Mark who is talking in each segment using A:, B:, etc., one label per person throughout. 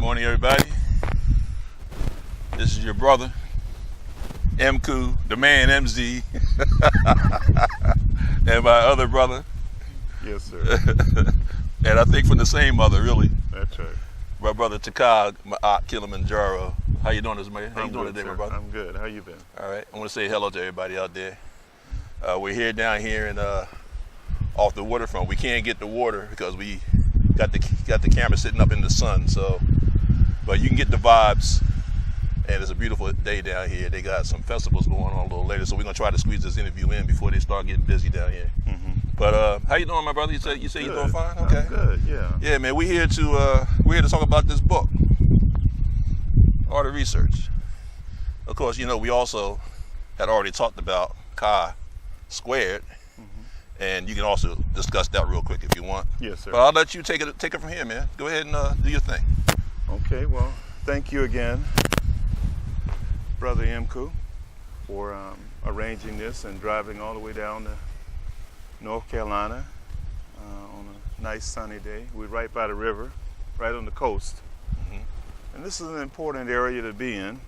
A: morning, everybody. This is your brother, Mkuu, the man, MZ, and my other brother.
B: Yes, sir.
A: And I think from the same mother, really.
B: That's right.
A: My brother, Tdka Maat Kilimanjaro. How you doing, man? How you doing today,
B: sir.
A: my brother?
B: I'm good. How you been?
A: All right. I want to say hello to everybody out there. We're here down here in off the waterfront. We can't get the water because we got the camera sitting up in the sun. So, but you can get the vibes. And it's a beautiful day down here. They got some festivals going on a little later, so we're gonna try to squeeze this interview in before they start getting busy down here. Mm-hmm. But how you doing, my brother? You say you're doing fine? Okay.
B: I'm good. Yeah.
A: Yeah, man. We're here to talk about this book, Art of Research. Of course, you know we also had already talked about Chi Squared, and you can also discuss that real quick if you want.
B: Yes, sir.
A: But I'll let you take it from here, man. Go ahead and do your thing.
B: Okay. Well, thank you again, Brother Mkuu, for arranging this and driving all the way down to North Carolina on a nice sunny day. We're right by the river, right on the coast. Mm-hmm. And this is an important area to be in.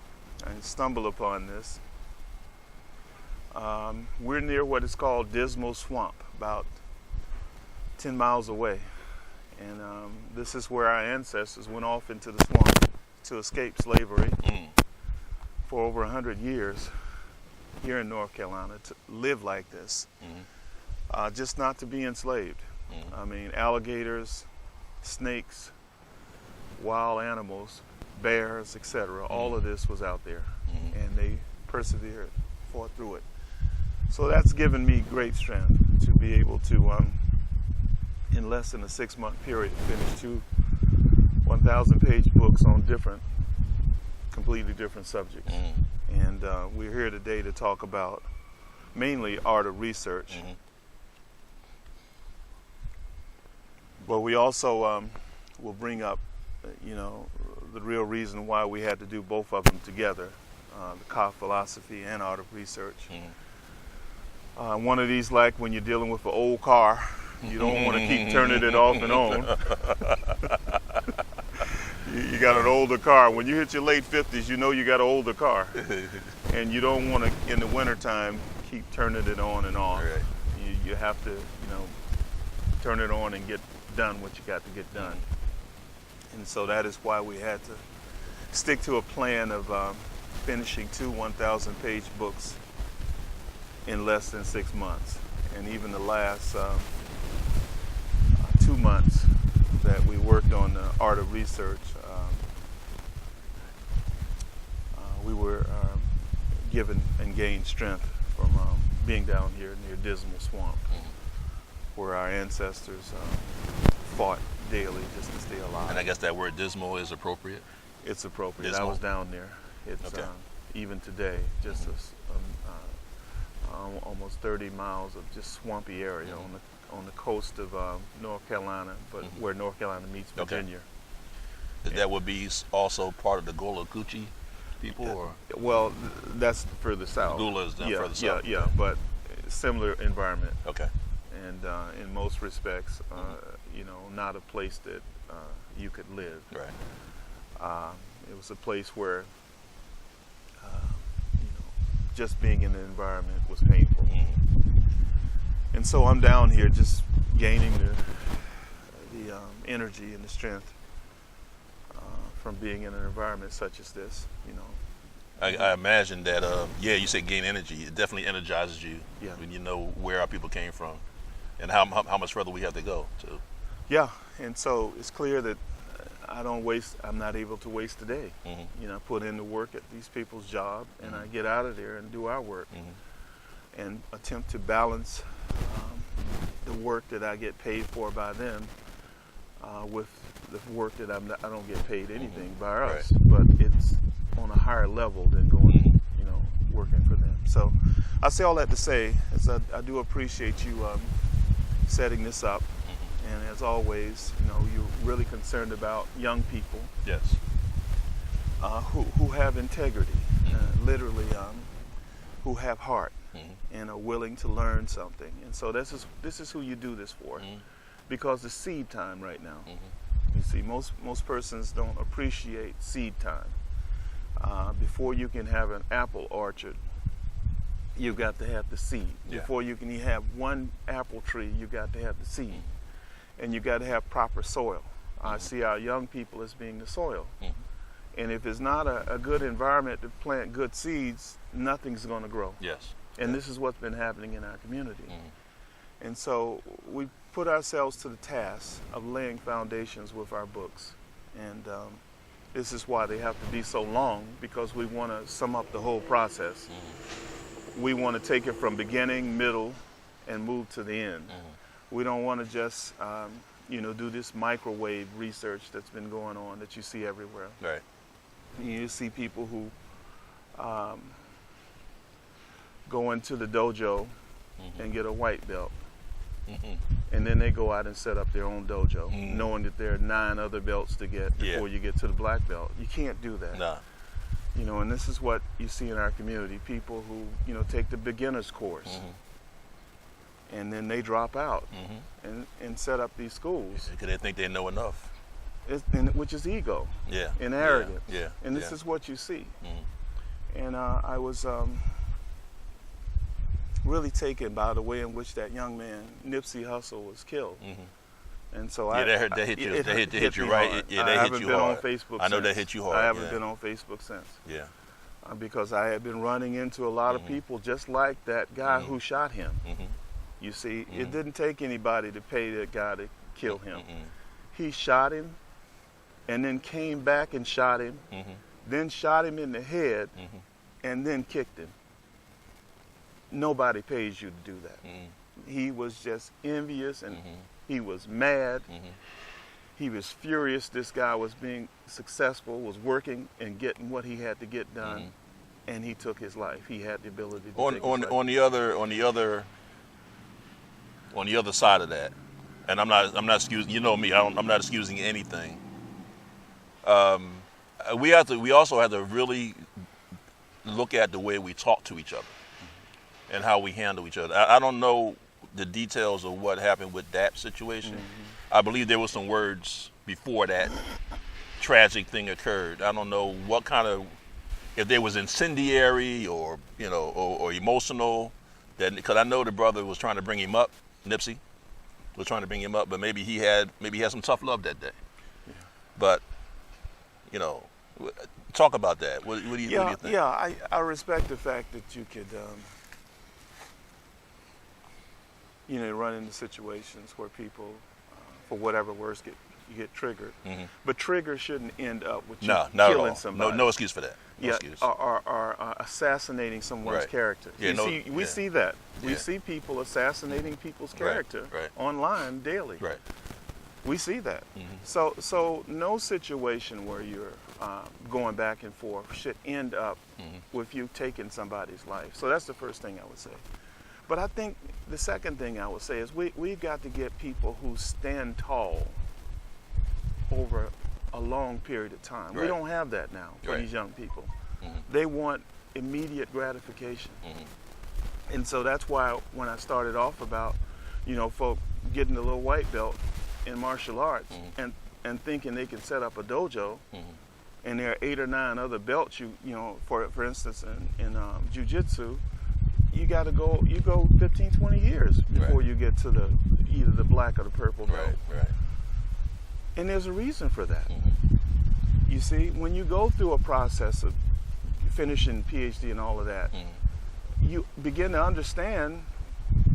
B: I stumbled upon this. We're near what is called Dismal Swamp, about 10 miles away. And this is where our ancestors went off into the swamp to escape slavery. For over 100 years here in North Carolina to live like this, just not to be enslaved. I mean, alligators, snakes, wild animals, bears, etc. All of this was out there, and they persevered, fought through it. So that's given me great strength to be able to, in less than a 6-month period, finish 2 1,000-page books on completely different subjects. And we're here today to talk about mainly art of research. But we also will bring up, the real reason why we had to do both of them together, the Chi philosophy and art of research. One of these, like when you're dealing with an old car, you don't want to keep turning it off and on. You got an older car. When you hit your late 50s, you know you got an older car. And you don't want to, in the wintertime, keep turning it on and off. Right. You have to, turn it on and get done what you got to get done. And so that is why we had to stick to a plan of finishing 2 1,000-page books in less than 6 months. And even the last 2 months that we worked on the art of research, we were given and gained strength from being down here near Dismal Swamp, where our ancestors fought daily just to stay alive.
A: And I guess that word dismal is appropriate?
B: It's appropriate.
A: Dismal.
B: I was down there. It's
A: okay.
B: Even today, just almost 30 miles of just swampy area on the coast of North Carolina, but where North Carolina meets Virginia.
A: Okay. That would be also part of the Gullah Geechee people, or?
B: Well, that's further south.
A: Gullah is down further south.
B: Yeah, but similar environment.
A: Okay.
B: And in most respects, not a place that you could live.
A: Right.
B: It was a place where, just being in the environment was painful. And so I'm down here just gaining the energy and the strength from being in an environment such as this,
A: I imagine that, you said gain energy. It definitely energizes you when you know where our people came from and how much further we have to go, too.
B: Yeah, and so it's clear that I'm not able to waste a day. I put in the work at these people's job, and I get out of there and do our work and attempt to balance the work that I get paid for by them with the work that I don't get paid anything by us, but it's on a higher level than going, working for them. So I say all that to say is I do appreciate you setting this up. And as always, you're really concerned about young people.
A: Yes.
B: Who have integrity, literally, who have heart and are willing to learn something. And so this is who you do this for, because it's seed time right now. You see, most persons don't appreciate seed time. Before you can have an apple orchard, you've got to have the seed.
A: Yeah.
B: Before you can have one apple tree, you've got to have the seed. Mm-hmm. And you got to have proper soil. I see our young people as being the soil. Mm-hmm. And if it's not a good environment to plant good seeds, nothing's going to grow.
A: Yes.
B: And this is what's been happening in our community.
A: Mm-hmm.
B: And so we put ourselves to the task of laying foundations with our books. And this is why they have to be so long, because we want to sum up the whole process. Mm-hmm. We want to take it from beginning, middle, and move to the end. Mm-hmm. We don't want to just do this microwave research that's been going on that you see everywhere.
A: Right.
B: You see people who go into the dojo mm-hmm. and get a white belt. Mm-hmm. And then they go out and set up their own dojo, mm-hmm. knowing that there are 9 other belts to get before you get to the black belt. You can't do that.
A: No.
B: And this is what you see in our community. People who, take the beginner's course. Mm-hmm. And then they drop out mm-hmm. and set up these schools.
A: Because they think they know enough.
B: Which is ego.
A: Yeah.
B: And arrogance.
A: Yeah.
B: And this is what you see. Mm-hmm. And I was really taken by the way in which that young man, Nipsey Hussle, was killed. Mm-hmm. And so
A: they hit you right. Yeah, they hit you hard.
B: I haven't been on Facebook
A: I know they hit you hard.
B: I haven't been on Facebook since.
A: Yeah.
B: Because I had been running into a lot of people just like that guy who shot him. Mm-hmm. You see, it didn't take anybody to pay that guy to kill him. He shot him and then came back and shot him, then shot him in the head, and then kicked him. Nobody pays you to do that. He was just envious and he was mad. He was furious this guy was being successful, was working and getting what he had to get done, and he took his life. He had the ability to take his life.
A: On the other side of that, and I'm not excusing, you know me, I'm not excusing anything. We also have to really look at the way we talk to each other and how we handle each other. I don't know the details of what happened with that situation. I believe there were some words before that tragic thing occurred. I don't know what kind of, if there was incendiary or or emotional. Because I know the brother was trying to bring him up. Nipsey was trying to bring him up, but maybe he had some tough love that day. Yeah. But talk about that. What do you think?
B: Yeah, I respect the fact that you could run into situations where people, for whatever worse, get triggered. But trigger shouldn't end up with you killing somebody.
A: No excuse for that. No excuse.
B: Or assassinating someone's character. We see that. We see people assassinating people's character online daily. Right. We see that. So no situation where you're going back and forth should end up with you taking somebody's life. So that's the first thing I would say. But I think the second thing I would say is we've got to get people who stand tall over a long period of time. Right. We don't have that now for these young people. They want immediate gratification. And so that's why when I started off about, folk getting a little white belt in martial arts and thinking they can set up a dojo, and there are 8 or 9 other belts, for instance, in jiu-jitsu, you go 15, 20 years before you get to either the black or the purple belt. Right. And there's a reason for that. You see, when you go through a process of finishing PhD and all of that, you begin to understand,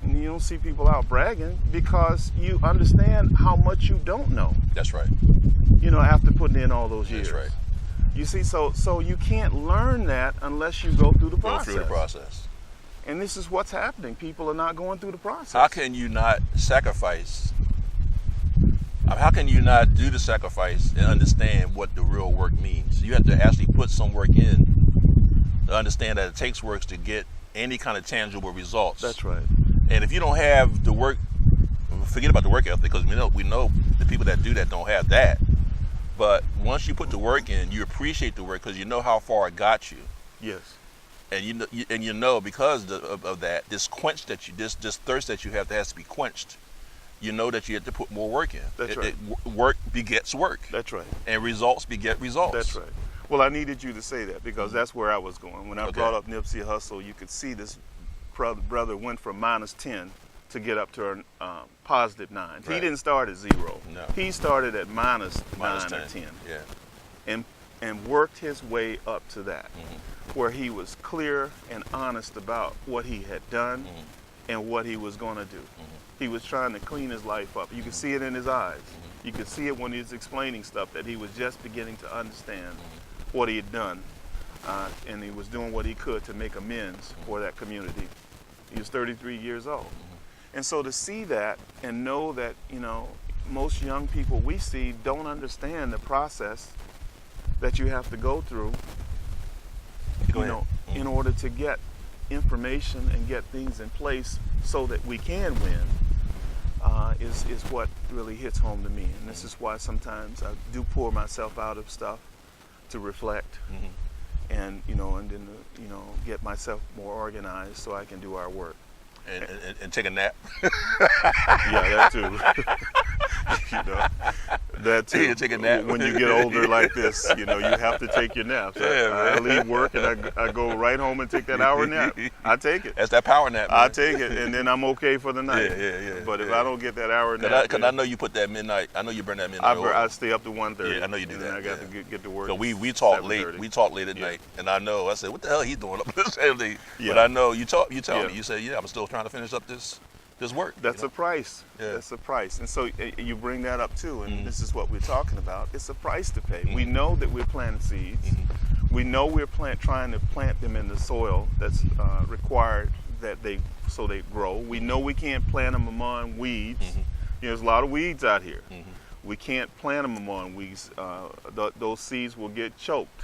B: and you don't see people out bragging because you understand how much you don't know.
A: That's right.
B: After putting in all those years.
A: That's right.
B: You see, so you can't learn that unless you go through the process.
A: Go through the process.
B: And this is what's happening. People are not going through the process.
A: How can you not sacrifice? How can you not do the sacrifice and understand what the real work means? You have to actually put some work in to understand that it takes work to get any kind of tangible results.
B: That's right.
A: And if you don't have the work, forget about the work ethic, because we know the people that do that don't have that. But once you put the work in, you appreciate the work because you know how far it got you.
B: Yes.
A: And because of that, this quench that this thirst that you have that has to be quenched. you know that you have to put more work in.
B: That's right.
A: Work begets work.
B: That's right.
A: And results beget results.
B: That's right. Well, I needed you to say that because that's where I was going. When I brought up Nipsey Hussle, you could see this brother went from -10 to get up to a +9. Right. He didn't start at 0.
A: No.
B: He started at -9 or 10.
A: Yeah.
B: And worked his way up to that, where he was clear and honest about what he had done and what he was going to do. He was trying to clean his life up. You could see it in his eyes. You could see it when he was explaining stuff, that he was just beginning to understand what he had done, and he was doing what he could to make amends for that community. He was 33 years old. And so to see that and know that, you know, most young people we see don't understand the process that you have to go through, in order to get information and get things in place so that we can win, is what really hits home to me. And this is why sometimes I do pour myself out of stuff to reflect, and then get myself more organized so I can do our work.
A: And take a nap.
B: Yeah, that too. That too.
A: Yeah, take a nap.
B: When you get older like this, you have to take your naps. I leave work and I go right home and take that hour nap. I take it.
A: That's that power nap, man.
B: I take it, and then I'm okay for the night.
A: Yeah.
B: But if I don't get that hour nap,
A: because I know you put that midnight. I know you burn that midnight.
B: I stay up to 1:30.
A: Yeah, I know you do that.
B: I got to get to work.
A: So we talk late. We talk late at night, and I know. I said, "What the hell he doing up this early?" But I know you tell me. You say, "Yeah, I'm still trying to finish up this work."
B: That's a price.
A: Yeah.
B: That's a price. And so you bring that up too, and this is what we're talking about. It's a price to pay. We know that we're planting seeds. We know we're trying to plant them in the soil that's required so they grow. We know we can't plant them among weeds. There's a lot of weeds out here. We can't plant them among weeds. Those seeds will get choked.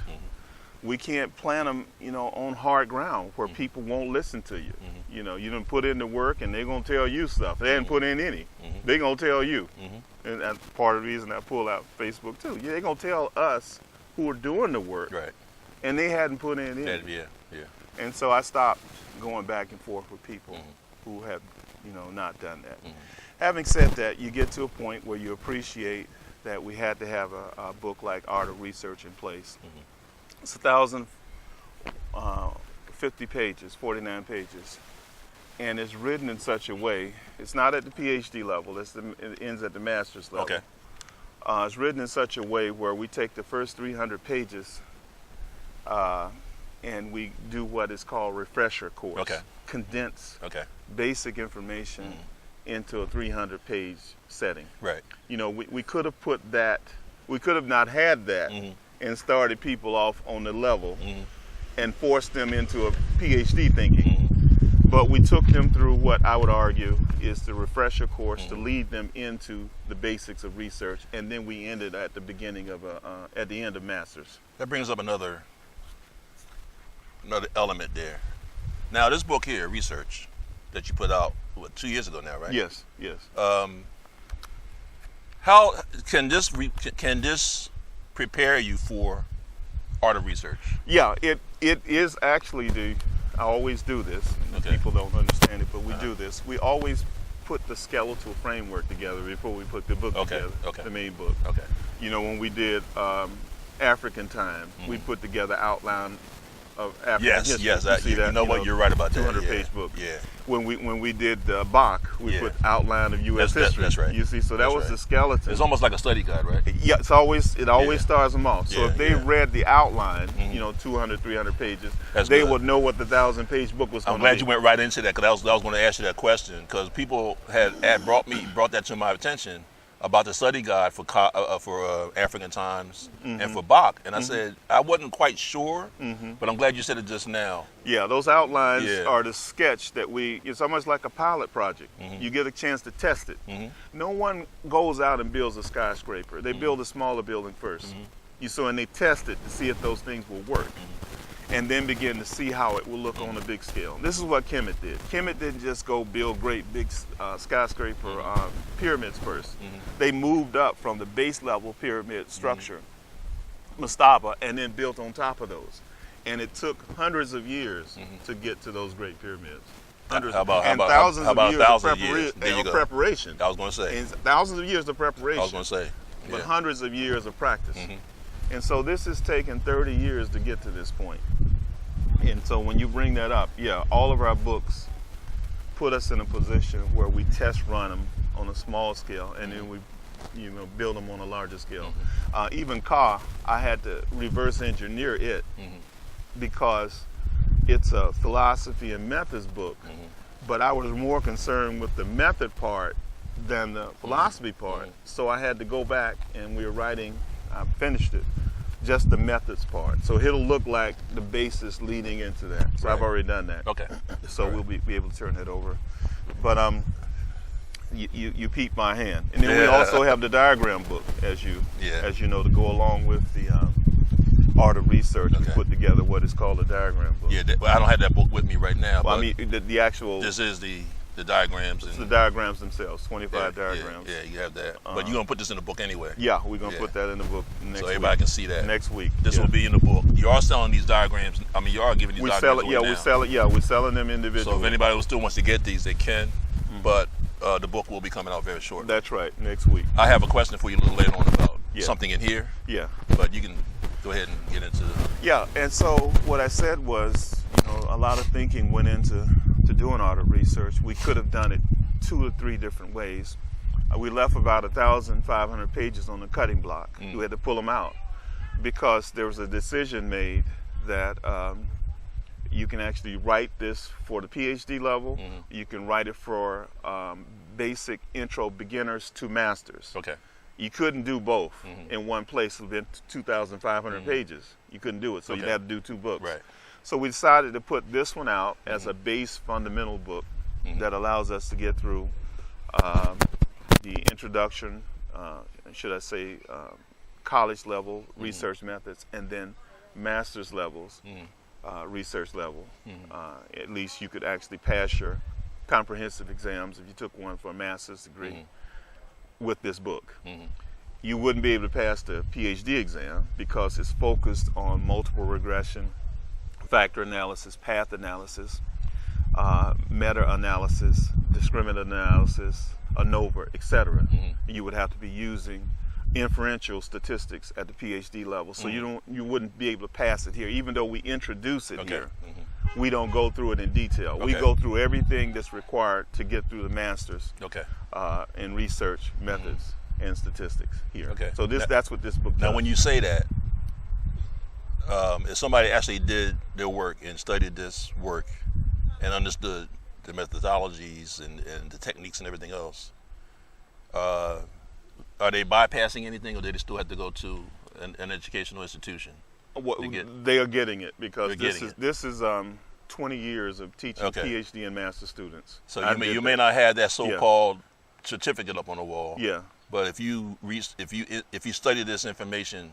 B: We can't plant them, on hard ground where people won't listen to you. You done put in the work and they're going to tell you stuff. They didn't put in any. They're going to tell you. And that's part of the reason I pull out Facebook too. Yeah, they're going to tell us who are doing the work.
A: Right.
B: And they hadn't put in any.
A: Yeah.
B: And so I stopped going back and forth with people who have, not done that. Having said that, you get to a point where you appreciate that we had to have a book like Art of Research in place. It's 1,050 pages, 49 pages, and it's written in such a way. It's not at the PhD level. It ends at the master's level.
A: Okay.
B: It's written in such a way where we take the first 300 pages and we do what is called refresher course.
A: Okay.
B: Condense
A: basic
B: information into a 300-page setting.
A: Right.
B: We could have put that. We could have not had that. And started people off on the level and forced them into a PhD thinking. But we took them through what I would argue is the refresher course to lead them into the basics of research, and then we ended at the beginning of at the end of masters.
A: That brings up another element there. Now, this book here, Research, that you put out 2 years ago now, right?
B: Yes.
A: How can this prepare you for Art of Research?
B: Yeah, it is actually I always do this. People don't understand it, but we do this. We always put the skeletal framework together before we put the book together, the main book.
A: Okay.
B: When we did African Time, we put together outline of African history.
A: Yes, you're right about that.
B: 200-page book.
A: Yeah.
B: When we did Bach, we put outline of U.S. history.
A: That's right.
B: You see, so that was the skeleton.
A: It's almost like a study guide, right?
B: Yeah, it always starts them off. So if they read the outline, 200, 300 pages, they would know what the 1,000-page book was going to be.
A: I'm glad you went right into that, because I was going to ask you that question, because people had brought that to my attention about the study guide for African Times and for Bach, and I said I wasn't quite sure, but I'm glad you said it just now.
B: Yeah, those outlines are the sketch that it's almost like a pilot project. You get a chance to test it. No one goes out and builds a skyscraper. They build a smaller building first. And they test it to see if those things will work, and then begin to see how it will look on a big scale. This is what Kemet did. Kemet didn't just go build great big skyscraper pyramids first. They moved up from the base level pyramid structure, mastaba, and then built on top of those. And it took hundreds of years to get to those great pyramids. Hundreds
A: How about
B: thousands
A: how about
B: of years
A: thousands
B: of
A: of years? There you go.
B: preparation.
A: I was going to say.
B: And thousands of years of preparation.
A: I was going to say.
B: But
A: Yeah.
B: hundreds of years of practice.
A: Mm-hmm.
B: And so this has taken 30 years to get to this point. And so when you bring that up, yeah, all of our books put us in a position where we test run them on a small scale, and then we build them on a larger scale. Even Ka, I had to reverse engineer it because it's a philosophy and methods book, but I was more concerned with the method part than the philosophy part. So I had to go back, and we were writing, I finished it, just the methods part. So it'll look like the basis leading into that. So I've already done that.
A: Okay.
B: So we'll be able to turn that over. But you peep my hand. And then we also have the diagram book, as you know, to go along with the art of research. We put together what is called a diagram book.
A: Yeah, well, I don't have that book with me right now.
B: Well,
A: but
B: I mean, the actual.
A: this is the diagrams.
B: It's the diagrams themselves, 25 diagrams.
A: Yeah, you have that. But you're going to put this in the book anyway.
B: Yeah, we're going to put that in the book next week.
A: So everybody can see that.
B: Next week.
A: This will be in the book. You are selling these diagrams. I mean, you are giving these diagrams away now.
B: We're selling them individually.
A: So if anybody who still wants to get these, they can. But the book will be coming out very shortly.
B: That's right, next week.
A: I have a question for you a little later on about something in here.
B: Yeah.
A: But you can go ahead and get into
B: Yeah, and so what I said was, a lot of thinking went into doing art of research. We could have done it 2 or 3 different ways. We left about 1,500 pages on the cutting block. We had to pull them out because there was a decision made that you can actually write this for the PhD level. You can write it for basic intro beginners to masters.
A: Okay.
B: You couldn't do both in one place within 2,500 pages. You couldn't do it, so you had to do 2 books.
A: Right.
B: So we decided to put this one out as a base fundamental book that allows us to get through the introduction, should I say, college level research methods, and then master's levels research level. At least you could actually pass your comprehensive exams if you took one for a master's degree with this book. You wouldn't be able to pass the PhD exam because it's focused on multiple regression, factor analysis, path analysis, meta-analysis, discriminant analysis, ANOVA, etc. You would have to be using inferential statistics at the PhD level. So you wouldn't be able to pass it here, even though we introduce it here. We don't go through it in detail. We go through everything that's required to get through the master's in research methods and statistics here. So that's what this book does.
A: Now, when you say that, if somebody actually did their work and studied this work and understood the methodologies and the techniques and everything else, are they bypassing anything, or do they still have to go to an educational institution?
B: They are getting it because this is 20 years of teaching PhD and master students.
A: So you may not have that so-called certificate up on the wall.
B: Yeah.
A: But if you study this information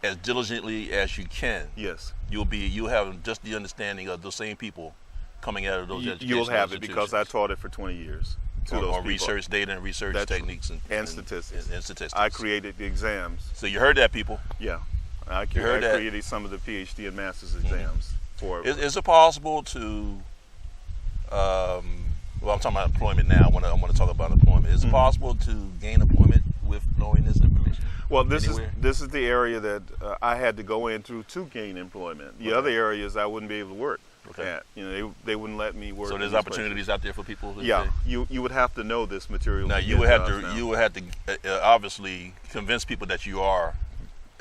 A: as diligently as you can, you'll have just the understanding of those same people coming out of those educational
B: You'll have it
A: institutions.
B: because I taught it for 20 years.
A: On research data and research techniques
B: and statistics.
A: And statistics.
B: I created the exams.
A: So you heard that, people.
B: Yeah. I created some of the PhD and master's exams.
A: Is it possible to, well, I'm talking about employment now. I want to talk about employment. Is it possible to gain employment with knowing this information?
B: Well, this is the area that I had to go in through to gain employment. The other areas I wouldn't be able to work at. They wouldn't let me work.
A: So there's opportunities out there for people.
B: You would have to know this material.
A: Now you would have to obviously convince people that you are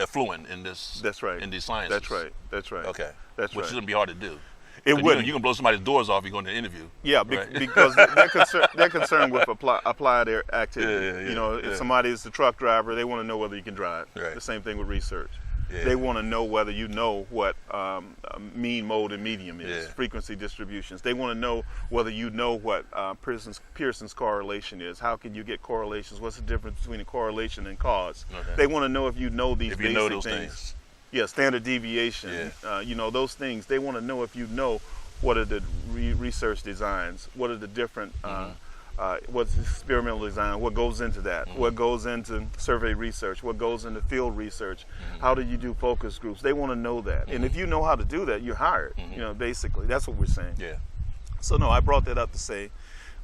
A: fluent in this.
B: That's right.
A: In these sciences.
B: That's right.
A: Okay.
B: That's
A: Which shouldn't be hard to do.
B: It wouldn't.
A: You can blow somebody's doors off. You go into an interview.
B: Yeah, because they're concerned with applied activity. If somebody is a truck driver, they want to know whether you can drive.
A: Right.
B: The same thing with research. They want to know whether you know what mean, mode, and medium is, frequency distributions. They want to know whether you know what Pearson's correlation is. How can you get correlations? What's the difference between a correlation and cause? They want to know if you know these basic
A: those
B: things. Yeah, standard deviation, those things. They want to know if you know what are the research designs, what are the different, what's the experimental design, what goes into that, what goes into survey research, what goes into field research, how do you do focus groups. They want to know that. And if you know how to do that, you're hired, basically. That's what we're saying.
A: Yeah.
B: So no, I brought that up to say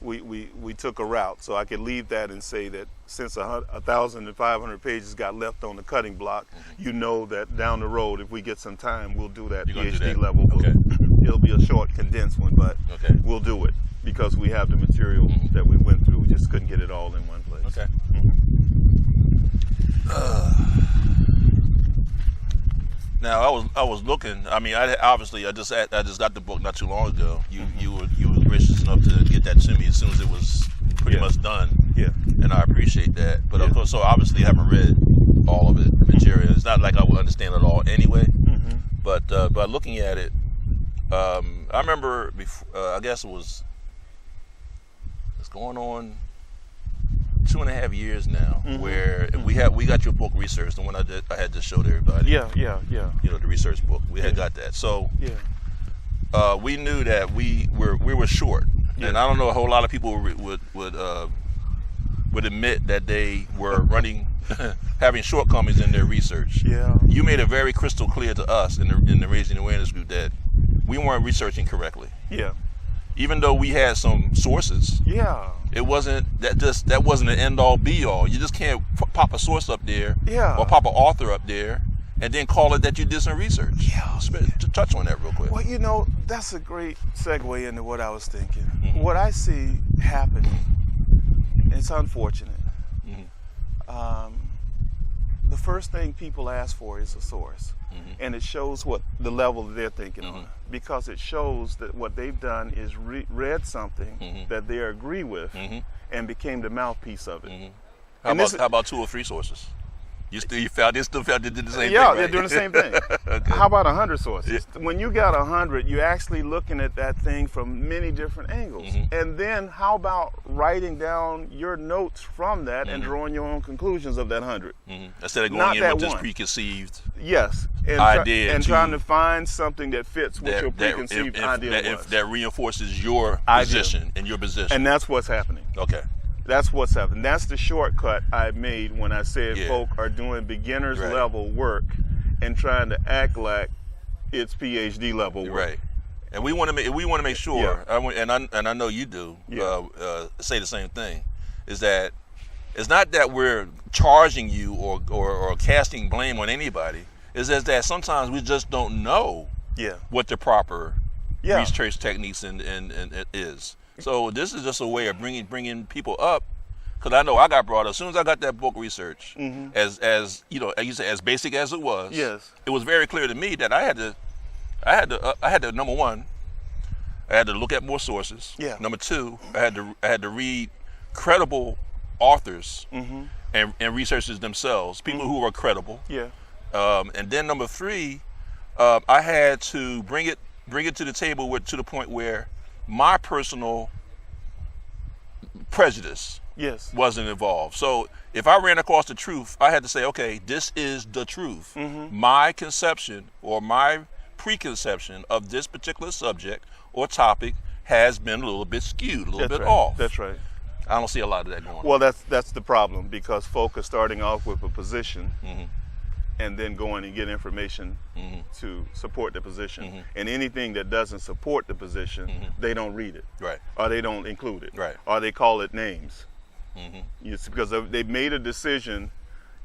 B: we took a route, so I could leave that and say that since 1,500 pages got left on the cutting block, you know that down the road, if we get some time, we'll do that PhD level book.
A: Okay.
B: It'll be a short, condensed one, but we'll do it because we have the material that we went through. We just couldn't get it all in one place.
A: Okay. Now I was looking. I mean, I just got the book not too long ago. You were gracious enough to get that to me as soon as it was pretty much done. Yeah. And I appreciate that. But of course, so obviously I haven't read all of it material. It's not like I would understand it all anyway. But by looking at it, I remember before, I guess it's going on 2.5 years now, where we got your book research, the one I had just showed everybody. Yeah. You know, the research book. We had got that. So we knew that we were short, and I don't know a whole lot of people would admit that they were having shortcomings in their research. Yeah. You made it very crystal clear to us in the Raising Awareness group that we weren't researching correctly. Yeah. Even though we had some sources. Yeah. It wasn't that wasn't an end all be all. You just can't pop a source up there or pop an author up there and then call it that you did some research. Yeah. Touch on that real quick.
B: Well, you know, that's a great segue into what I was thinking. What I see happening, it's unfortunate. The first thing people ask for is a source. And it shows what the level that they're thinking on, because it shows that what they've done is read something that they agree with and became the mouthpiece of it.
A: How about 2 or 3 sources? They still felt they did the same thing,
B: Yeah,
A: right?
B: they're doing the same thing. How about 100 sources? When you got 100, you're actually looking at that thing from many different angles. And then how about writing down your notes from that and drawing your own conclusions of that 100?
A: Instead of going in with this preconceived
B: idea and trying to find something that fits what your preconceived idea was.
A: That reinforces your position and your position.
B: And that's what's happening.
A: Okay.
B: That's what's happening. That's the shortcut I made when I said folk are doing beginner's level work and trying to act like it's PhD level work.
A: Right. And we want to make sure, and I know you do, say the same thing, is that it's not that we're charging you or casting blame on anybody. It's just that sometimes we just don't know what the proper research techniques and is. So this is just a way of bringing people up, because I know I got brought up as soon as I got that book research, as you know, as basic as it was. Yes, it was very clear to me that I had to number one, I had to look at more sources. Yeah. Number two, I had to read credible authors and researchers themselves, people who are credible. Yeah. And then number three, I had to bring it to the table to the point where my personal prejudice wasn't involved. So if I ran across the truth, I had to say, okay, this is the truth. My conception or my preconception of this particular subject or topic has been a little bit skewed, a little bit off. That's right. I don't see a lot of that going on.
B: Well, that's the problem, because folk are starting off with a position and then going and get information to support the position. And anything that doesn't support the position, they don't read it. Right. Or they don't include it. Right. Or they call it names. Because they've made a decision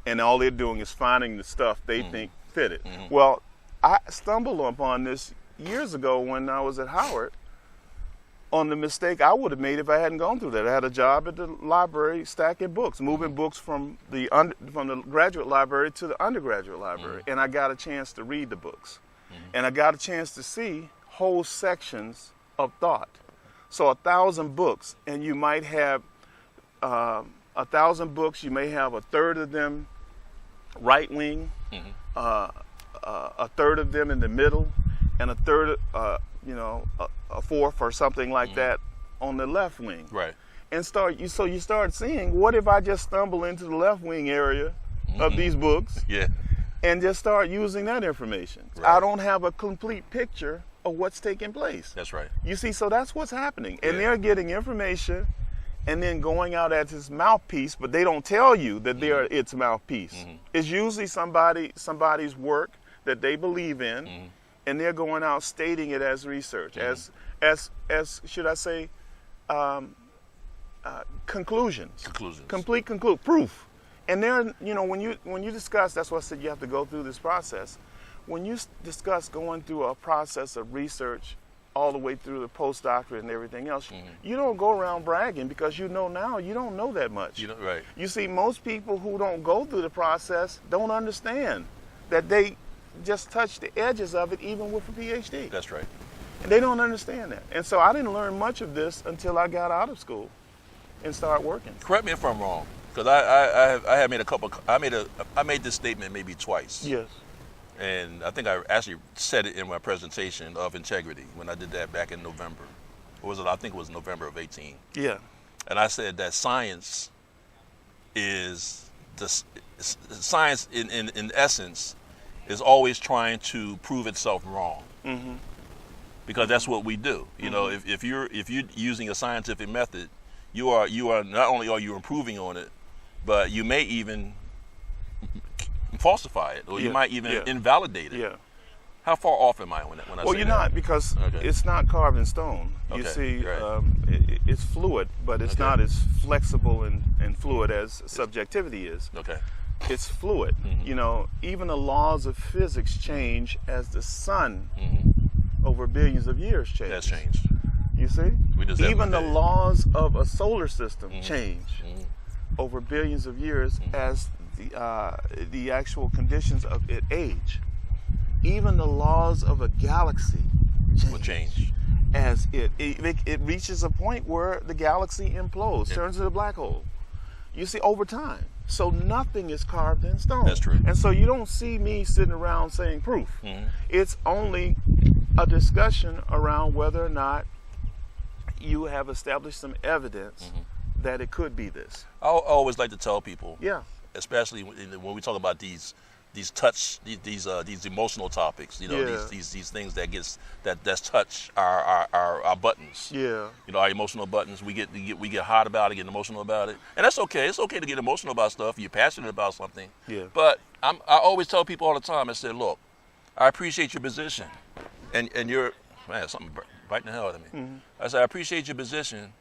B: and all they're doing is finding the stuff they think fit it. Well, I stumbled upon this years ago when I was at Howard on the mistake I would have made if I hadn't gone through that. I had a job at the library stacking books, moving books from the graduate library to the undergraduate library. And I got a chance to read the books. And I got a chance to see whole sections of thought. So 1,000 books, and you might have 1,000 books, you may have a third of them right wing, a third of them in the middle, and a third, a fourth or something like that on the left wing. Right. And you start seeing, what if I just stumble into the left wing area of these books and just start using that information? Right. I don't have a complete picture of what's taking place.
A: That's right.
B: You see, so that's what's happening. And they're getting information and then going out as its mouthpiece, but they don't tell you that they're its mouthpiece. It's usually somebody's work that they believe in, and they're going out stating it as research, as should I say, conclusions, complete proof. And there, you know, when you discuss, that's why I said you have to go through this process. When you discuss going through a process of research all the way through the postdoctorate and everything else, you don't go around bragging, because you know now you don't know that much.
A: Right.
B: You see, most people who don't go through the process don't understand that they just touch the edges of it, even with a PhD.
A: That's right.
B: And they don't understand that. And so I didn't learn much of this until I got out of school and started working.
A: Correct me if I'm wrong, because I have made a couple. I made this statement maybe twice.
B: Yes.
A: And I think I actually said it in my presentation of integrity when I did that back in November. Or was it? I think it was November of 18.
B: Yeah.
A: And I said that science is science in essence is always trying to prove itself wrong.
B: Mm-hmm.
A: Because that's what we do. You know, if you're using a scientific method, you are not only are you improving on it, but you may even falsify it, or you might even invalidate it.
B: Yeah.
A: How far off am I when I say that?
B: Well, you're not, because it's not carved in stone. You see, it's fluid, but it's not as flexible and fluid as subjectivity is.
A: Okay.
B: It's fluid. You know, even the laws of physics change as the sun over billions of years change.
A: That's changed.
B: You see? Even the laws of a solar system change over billions of years as the actual conditions of it age. Even the laws of a galaxy
A: will change
B: as it reaches a point where the galaxy implodes, turns into a black hole. You see, over time. So nothing is carved in stone.
A: That's true.
B: And so you don't see me sitting around saying proof. It's only a discussion around whether or not you have established some evidence that it could be this.
A: I always like to tell people,
B: especially
A: when we talk about these emotional topics, you know, these things that touch our buttons.
B: Yeah.
A: You know, our emotional buttons. We get hot about it, get emotional about it, and that's okay. It's okay to get emotional about stuff. You're passionate about something.
B: Yeah.
A: But I always tell people all the time. I said, look, I appreciate your position, and you're something biting the hell out of me. I said, I appreciate your position,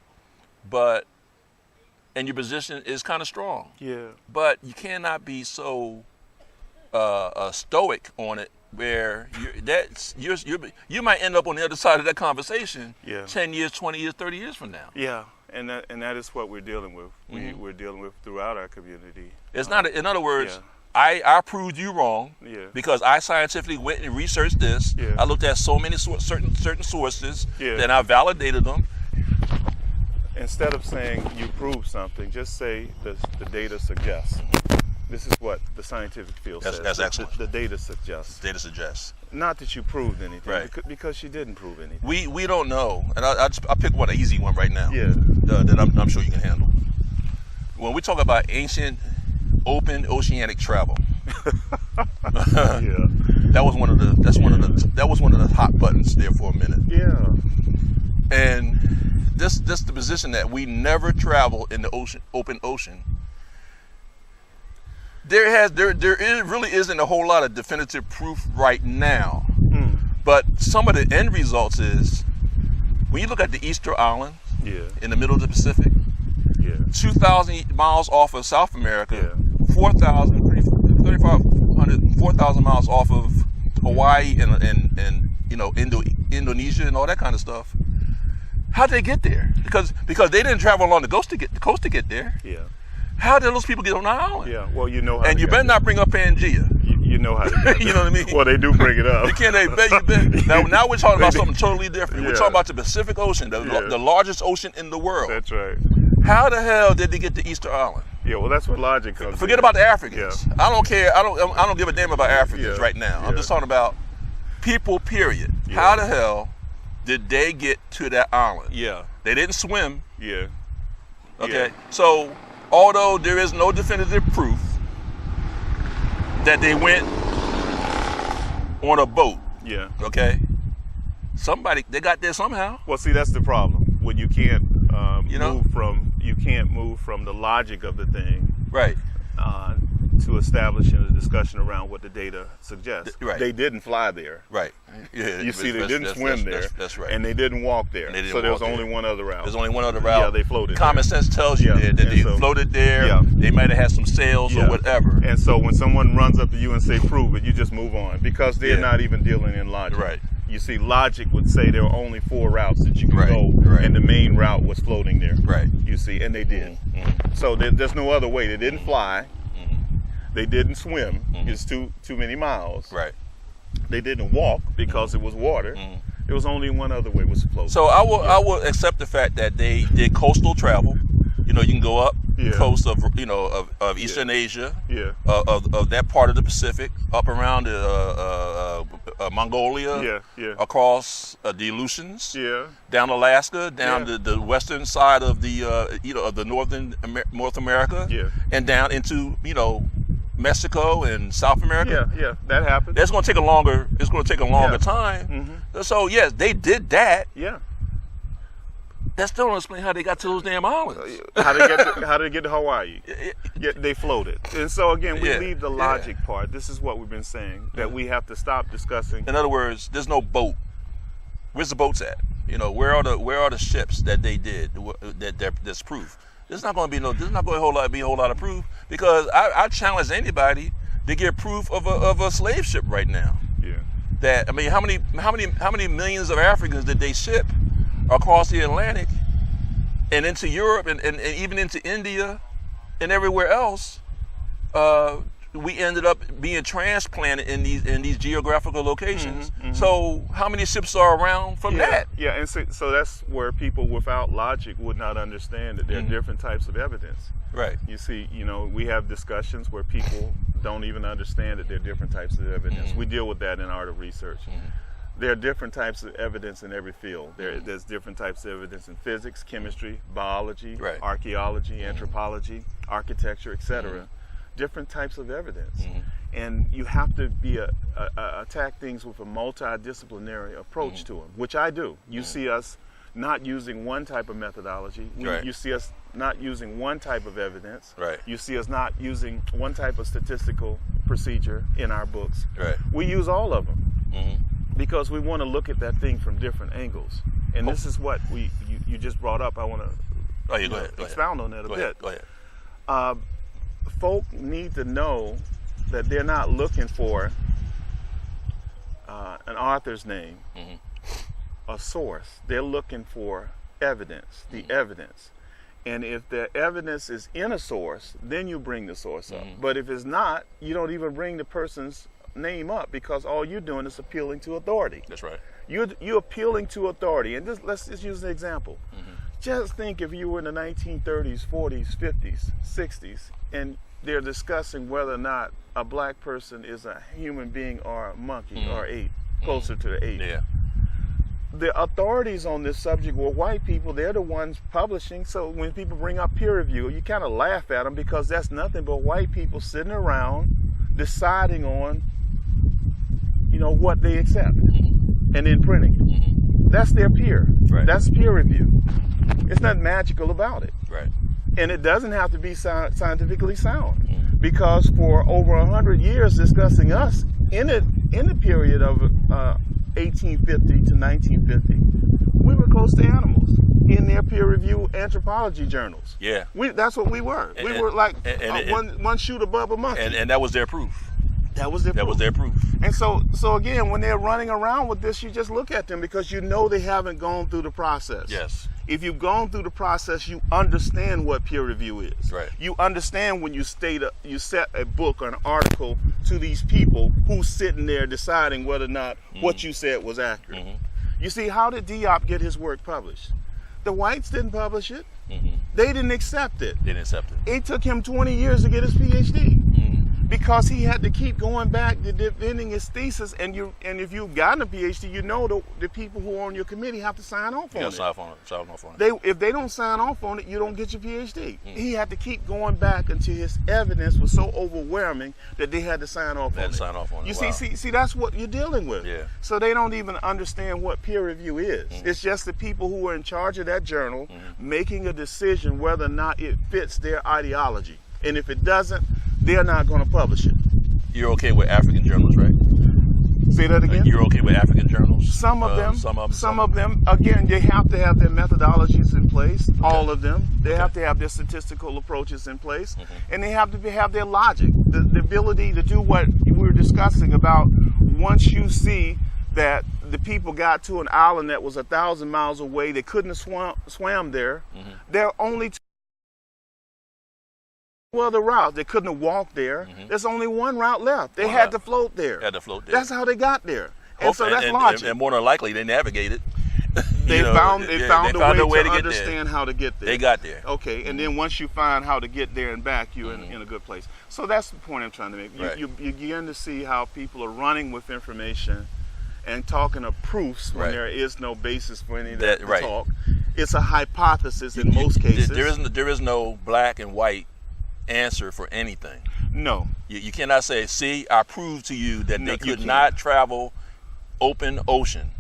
A: and your position is kind of strong.
B: Yeah.
A: But you cannot be so stoic on it where you might end up on the other side of that conversation 10 years, 20 years, 30 years from now.
B: Yeah, and that is what we're dealing with. We're dealing with throughout our community.
A: It's not. In other words, I proved you wrong because I scientifically went and researched this. I looked at so many certain sources, then I validated them.
B: Instead of saying you proved something, just say the data suggests. This is what the scientific field says.
A: That's excellent.
B: The data suggests.
A: Data suggests.
B: Not that you proved anything,
A: right?
B: Because you didn't prove anything.
A: We don't know, and I'll pick an easy one right now.
B: Yeah.
A: That I'm sure you can handle. When we talk about ancient open oceanic travel, that was one of the hot buttons there for a minute.
B: Yeah.
A: And this the position that we never travel in the open ocean. There really isn't a whole lot of definitive proof right now. But some of the end results is when you look at the Easter Island in the middle of the Pacific, 2,000 miles off of South America, 4,000 miles off of Hawaii and you know, Indonesia and all that kind of stuff. How'd they get there? Because they didn't travel along the coast to get there. Yeah. How did those people get on the island?
B: Yeah, well, you know how.
A: And you better not bring up Pangea.
B: You know how to get
A: You know what I mean?
B: Well, they do bring it up.
A: Now we're talking about something totally different. We're talking about the Pacific Ocean, the largest ocean in the world.
B: That's right.
A: How the hell did they get to Easter Island?
B: Yeah, well, that's what logic comes.
A: Forget about the Africans. Yeah. I don't care. I don't give a damn about Africans right now. I'm just talking about people, period. Yeah. How the hell did they get to that island? Yeah. They didn't swim.
B: Yeah.
A: Okay. Yeah. So, although there is no definitive proof that they went on a boat. Yeah. Okay. They got there somehow.
B: Well, see, that's the problem. When you can't move from the logic of the thing,
A: right,
B: to establishing a discussion around what the data suggests.
A: Right.
B: They didn't fly there.
A: Right. Yeah,
B: You see, they didn't swim there.
A: That's right.
B: And they didn't walk there. So there was only one other route.
A: There's only one other route.
B: Yeah, they floated
A: Common
B: there.
A: sense tells you that they floated there.
B: Yeah.
A: They might have had some sails or whatever.
B: And so when someone runs up to you and say, prove it, you just move on because they're not even dealing in logic.
A: Right.
B: You see, logic would say there were only 4 routes that you could go,
A: Right.
B: and the main route was floating there.
A: Right.
B: You see, and they did. So there's no other way. They didn't fly. They didn't swim. It's too many miles.
A: Right.
B: They didn't walk because it was water. There was only one other way, was to float.
A: So I will accept the fact that they did coastal travel. You know, you can go up the coast of of Eastern Asia, of that part of the Pacific, up around Mongolia, across the Aleutians, down Alaska, down the western side of the of the North America, and down into Mexico and South America.
B: Yeah, that happened.
A: That's going to take a longer. It's going to take a longer time. So yes, they did that.
B: Yeah.
A: That still don't explain how they got to those damn islands.
B: How did they get to Hawaii? They floated. And so again, we leave the logic part. This is what we've been saying, that we have to stop discussing.
A: In other words, there's no boat. Where's the boats at? Where are the ships that they did? That's proof. There's not going to be a whole lot of proof, because I challenge anybody to get proof of a slave ship right now.
B: Yeah.
A: That, I mean, how many millions of Africans did they ship across the Atlantic and into Europe and even into India and everywhere else? We ended up being transplanted in these geographical locations. So how many ships are around from that?
B: Yeah, and so that's where people without logic would not understand that there are different types of evidence.
A: Right.
B: You see, we have discussions where people don't even understand that there are different types of evidence. We deal with that in Art of Research. There are different types of evidence in every field. There's different types of evidence in physics, chemistry, biology, archaeology, anthropology, architecture, etc. Different types of evidence. And you have to attack things with a multidisciplinary approach to them, which I do. You see us not using one type of methodology. You see us not using one type of evidence. You see us not using one type of statistical procedure in our books. We use all of them. Because we want to look at that thing from different angles. And this is what you just brought up. I want to expound on that a bit.
A: Go ahead.
B: Folk need to know that they're not looking for an author's name, a source. They're looking for evidence, the evidence. And if the evidence is in a source, then you bring the source up. But if it's not, you don't even bring the person's name up, because all you're doing is appealing to authority.
A: That's right.
B: You're appealing to authority. And let's just use an example. Just think if you were in the 1930s, 40s, 50s, 60s, and they're discussing whether or not a black person is a human being or a monkey or ape, closer to the ape.
A: Yeah.
B: The authorities on this subject were white people. They're the ones publishing. So when people bring up peer review, you kind of laugh at them, because that's nothing but white people sitting around deciding on what they accept and then printing it. That's their peer. That's peer review. It's nothing magical about it. And it doesn't have to be scientifically sound, because for over 100 years discussing us in the period of 1850 to 1950, we were close to animals in their peer review anthropology journals.
A: Yeah.
B: That's what we were. We were like one shoot above a monkey.
A: And that was their proof.
B: That was their proof. And so again, when they're running around with this, you just look at them, because you know they haven't gone through the process.
A: Yes.
B: If you've gone through the process, you understand what peer review is. You understand when you set a book or an article to these people who's sitting there deciding whether or not what you said was accurate. You see, how did Diop get his work published? The whites didn't publish it. They didn't accept it. It took him 20 years to get his PhD. Because he had to keep going back to defending his thesis, and if you've gotten a PhD, you know the people who are on your committee have to sign off on it.
A: Sign off on it.
B: If they don't sign off on it, you don't get your PhD. He had to keep going back until his evidence was so overwhelming that they had to sign off on it. You see, that's what you're dealing with. So they don't even understand what peer review is. It's just the people who are in charge of that journal making a decision whether or not it fits their ideology. And if it doesn't, they're not going to publish it.
A: You're okay with African journals, right?
B: Say that again?
A: You're okay with African journals?
B: Some of them.
A: Some
B: of them. Again, they have to have their methodologies in place. Okay. All of them. They have to have their statistical approaches in place. And they have to have their logic. The ability to do what we were discussing about once you see that the people got to an island that was 1,000 miles away, they couldn't have swam there. There are only two other routes. They couldn't have walked there. There's only one route left. They had to float there. That's how they got there. And so that's logic.
A: And more than likely, they navigated.
B: They found a way to understand how to get there.
A: They got there.
B: Okay, and then once you find how to get there and back, you're in a good place. So that's the point I'm trying to make. You begin to see how people are running with information and talking of proofs when there is no basis for any of that talk. It's a hypothesis in most cases.
A: There is no black and white answer for anything.
B: No.
A: You cannot say, see, I proved to you that they could not travel open ocean.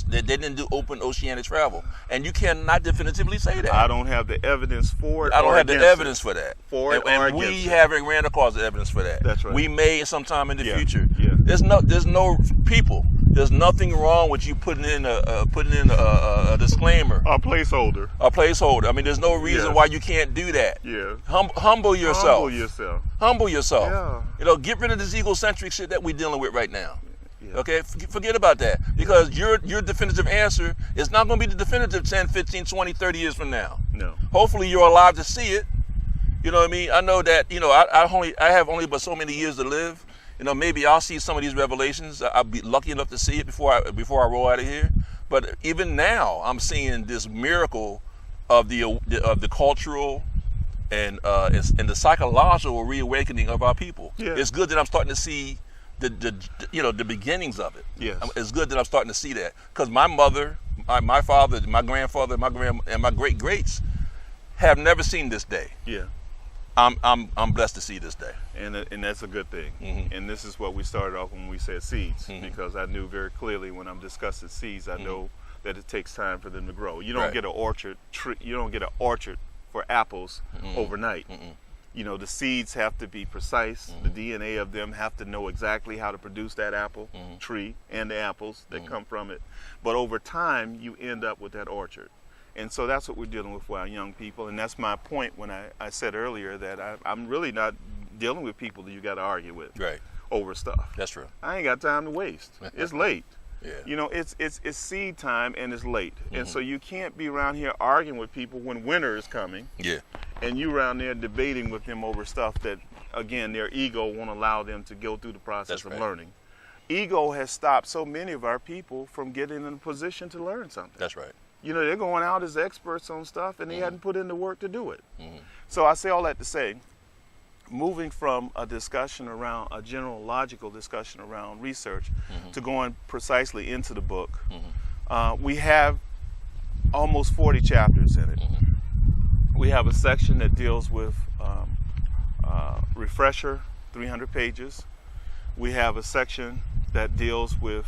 A: They didn't do open oceanic travel, and you cannot definitively say that.
B: I don't have the evidence for it.
A: I don't have the evidence for that.
B: And
A: we haven't ran across the evidence for that.
B: That's right.
A: We may sometime in the future. Yeah. There's no people. There's nothing wrong with you putting in a disclaimer.
B: A placeholder.
A: A placeholder. I mean, there's no reason why you can't do that.
B: Yeah.
A: Humble yourself.
B: Humble yourself.
A: Yeah. Get rid of this egocentric shit that we're dealing with right now. Yeah. Okay, forget about that, because your definitive answer is not going to be the definitive 10, 15, 20, 30 years from now.
B: No.
A: Hopefully you're alive to see it. You know what I mean? I know that, I have only but so many years to live. Maybe I'll see some of these revelations. I'll be lucky enough to see it before I roll out of here. But even now, I'm seeing this miracle of the cultural and the psychological reawakening of our people. Yeah. It's good that I'm starting to see the beginnings of it.
B: Yes.
A: It's good that I'm starting to see that, because my mother, my father, my grandfather, my grandma, and my greats have never seen this day.
B: Yeah.
A: I'm blessed to see this day,
B: and that's a good thing. And this is what we started off when we said seeds, because I knew very clearly when I'm discussing seeds, I know that it takes time for them to grow. You don't get an orchard tree. You don't get an orchard for apples overnight. The seeds have to be precise. The DNA of them have to know exactly how to produce that apple tree and the apples that come from it. But over time, you end up with that orchard. And so that's what we're dealing with our young people. And that's my point when I said earlier that I'm really not dealing with people that you got to argue with over stuff.
A: That's true.
B: I ain't got time to waste. It's late. Yeah. It's seed time and it's late. And so you can't be around here arguing with people when winter is coming.
A: Yeah.
B: And you around there debating with them over stuff that, again, their ego won't allow them to go through the process of learning. Ego has stopped so many of our people from getting in a position to learn something.
A: That's right.
B: They're going out as experts on stuff, and they hadn't put in the work to do it. So I say all that to say, moving from a discussion around, a general logical discussion around research to going precisely into the book, we have almost 40 chapters in it. We have a section that deals with refresher, 300 pages. We have a section that deals with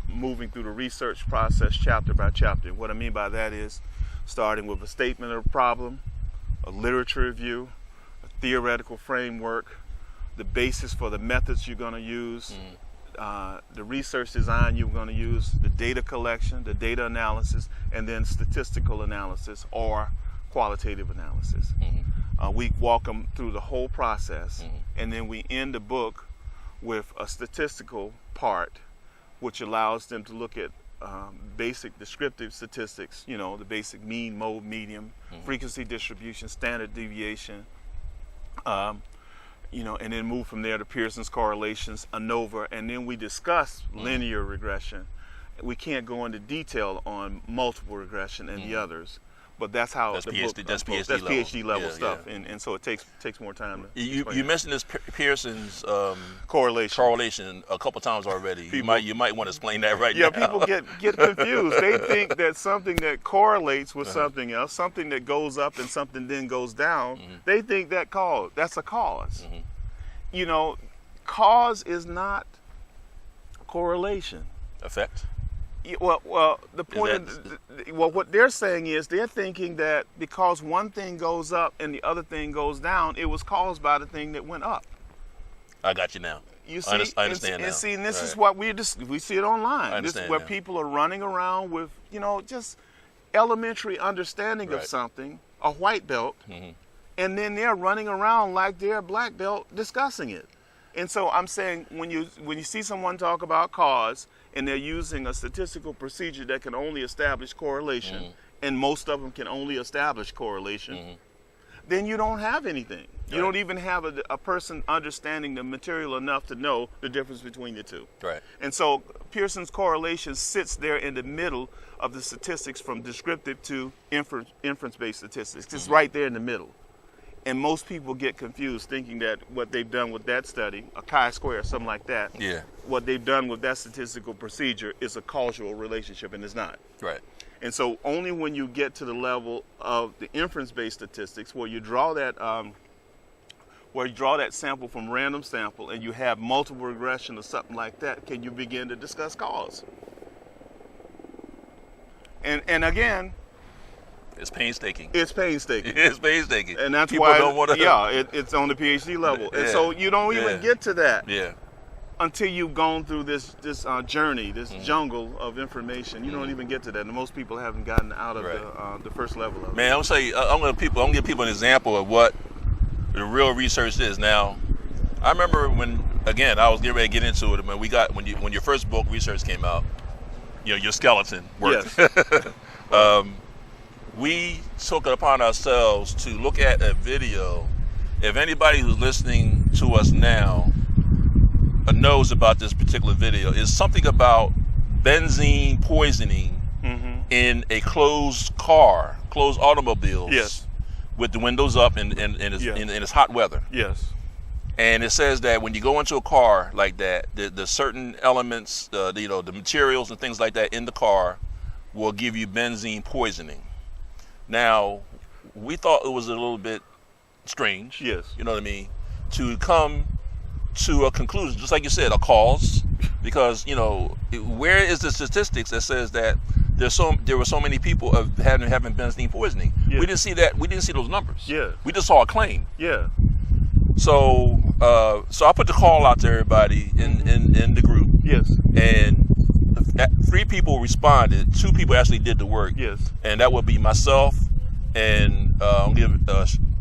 B: moving through the research process chapter by chapter. What I mean by that is starting with a statement of the problem, a literature review, a theoretical framework, the basis for the methods you're going to use, the research design you're going to use, the data collection, the data analysis, and then statistical analysis or qualitative analysis. We walk them through the whole process, and then we end the book with a statistical part, which allows them to look at basic descriptive statistics, the basic mean, mode, median, frequency distribution, standard deviation, and then move from there to Pearson's correlations, ANOVA, and then we discuss linear regression. We can't go into detail on multiple regression and the others, but that's how
A: that's
B: the
A: PhD,
B: book
A: that's
B: unfolds.
A: PhD
B: level stuff, and so it takes more time.
A: You mentioned this Pearson's
B: correlation
A: a couple times already. You might want to explain that now.
B: Yeah, people get confused. They think that something that correlates with something else, something that goes up and something then goes down, they think that's a cause.
A: Mm-hmm.
B: Cause is not correlation.
A: Effect.
B: Well, the point what they're saying is they're thinking that because one thing goes up and the other thing goes down, it was caused by the thing that went up.
A: I got you now.
B: You see,
A: I understand now.
B: And see, and this is what we see it online. This is where
A: now.
B: people are running around with, just elementary understanding of something, a white belt, and then they're running around like they're a black belt discussing it. And so I'm saying when you see someone talk about cause and they're using a statistical procedure that can only establish correlation, and most of them can only establish correlation, then you don't have anything. You don't even have a person understanding the material enough to know the difference between the two.
A: Right.
B: And so Pearson's correlation sits there in the middle of the statistics from descriptive to inference-based statistics. It's right there in the middle. And most people get confused thinking that what they've done with that study, a chi-square or something like that, what they've done with that statistical procedure is a causal relationship, and it's not.
A: Right.
B: And so only when you get to the level of the inference-based statistics, where you draw that sample from random sample and you have multiple regression or something like that, can you begin to discuss cause. And again,
A: it's painstaking.
B: It's painstaking.
A: It's painstaking.
B: And that's
A: people
B: why
A: don't want to.
B: It's on the PhD level. And so you don't even get to that until you've gone through this journey, this jungle of information. You don't even get to that. And most people haven't gotten out of the first level of it.
A: Man, I'm gonna give people an example of what the real research is. Now, I remember when, again, I was getting ready to get into it. When your first book, research, came out, your skeleton work.
B: Yes.
A: We took it upon ourselves to look at a video. If anybody who's listening to us now knows about this particular video, it's something about benzene poisoning in a closed automobile.
B: Yes.
A: With the windows up and it's hot weather.
B: Yes.
A: And it says that when you go into a car like that, the certain elements, the materials and things like that in the car will give you benzene poisoning. Now, we thought it was a little bit strange.
B: Yes.
A: You know what I mean? To come to a conclusion, just like you said, a cause, because where is the statistics that says that there were so many people having benzene poisoning?
B: Yeah.
A: We didn't see that. We didn't see those numbers.
B: Yeah.
A: We just saw a claim.
B: Yeah.
A: So I put the call out to everybody in the group.
B: Yes.
A: And 3 people responded. 2 people actually did the work.
B: Yes.
A: And that would be myself and I'll give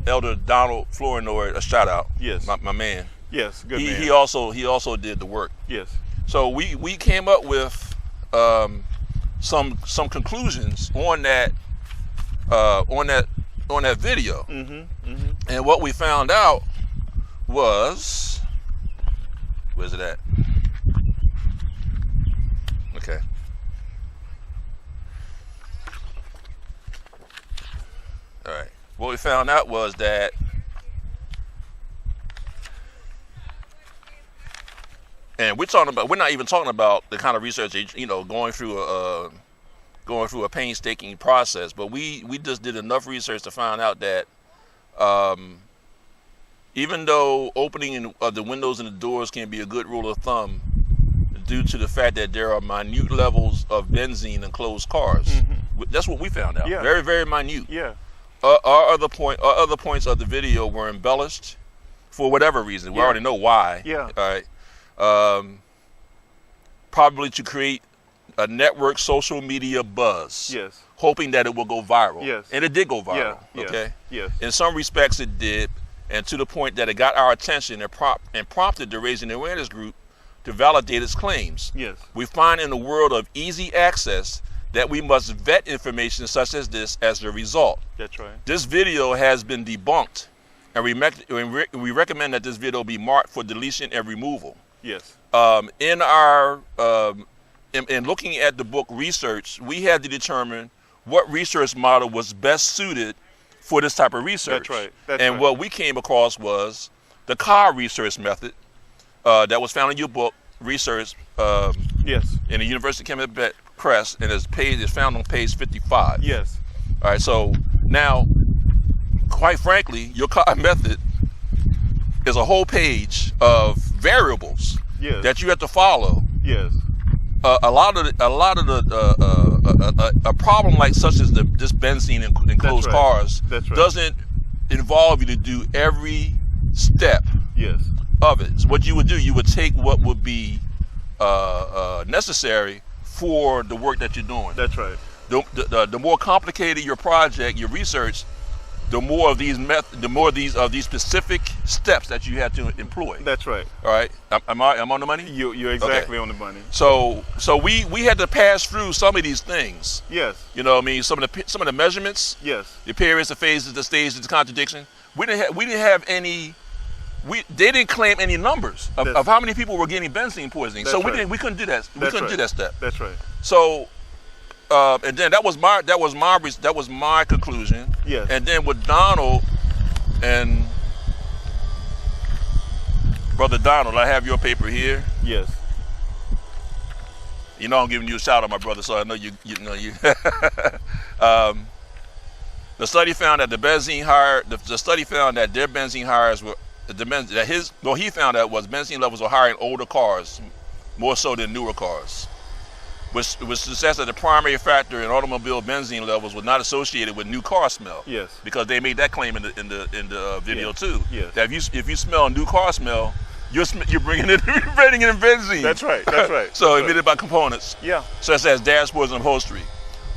A: Elder Donald Flournoy a shout out.
B: Yes.
A: My man.
B: Yes. Good man.
A: He also did the work.
B: Yes.
A: So we came up with some conclusions on that video. And what we found out was, where's it at? Okay. All right. What we found out was that and we're not even talking about the kind of research, going through a painstaking process, but we just did enough research to find out that even though opening of the windows and the doors can be a good rule of thumb due to the fact that there are minute levels of benzene in closed cars, that's what we found out.
B: Yeah.
A: Very, very minute.
B: Yeah.
A: Our other points of the video were embellished for whatever reason. We already know why.
B: Yeah.
A: All right. Probably to create a network social media buzz.
B: Yes.
A: Hoping that it will go viral.
B: Yes.
A: And it did go viral.
B: Yeah.
A: Okay.
B: Yes.
A: In some respects it did, and to the point that it got our attention and prompted the Raising Awareness group to validate its claims.
B: Yes.
A: We find in a world of easy access that we must vet information such as this as a result.
B: That's right.
A: This video has been debunked, and we recommend that this video be marked for deletion and removal.
B: Yes.
A: In looking at the book research, we had to determine what research model was best suited for this type of research.
B: That's right.
A: What we came across was the car research method that was found in your book, research,
B: Yes.
A: in the University of Kmt Press, and is found on page 55.
B: Yes.
A: All right, so now, quite frankly, your car method is a whole page of variables
B: Yes.
A: that you have to follow
B: Yes.
A: a lot of a problem like such as this benzene in closed cars doesn't involve you to do every step of it. So what you would do, you would take what would be necessary for the work that you're doing.
B: That's right.
A: The more complicated your project, your research, the more of these these specific steps that you have to employ.
B: That's right.
A: All right. Am I on the money?
B: You're exactly on the money.
A: So we had to pass through some of these things.
B: Yes.
A: You know what I mean? Some of the measurements.
B: Yes.
A: The periods, the phases, the stages, the contradiction. We didn't have any. They didn't claim any numbers of how many people were getting benzene poisoning.
B: That's
A: so
B: right.
A: we couldn't do that. We couldn't do that step.
B: That's right.
A: So. And then that was my conclusion.
B: Yes.
A: And then with Donald and Brother Donald, I have your paper here.
B: Yes.
A: You know I'm giving you a shout out, my brother, so I know you know you. The study found that the study found that their benzene hires were he found that was benzene levels were higher in older cars, more so than newer cars. Which suggests that the primary factor in automobile benzene levels was not associated with new car smell. Yes. Because they made that claim in the video too. Yes. That if you smell a new car smell, you're bringing in benzene.
B: That's right. That's right.
A: So emitted by components.
B: Yeah.
A: Such as dashboards and upholstery.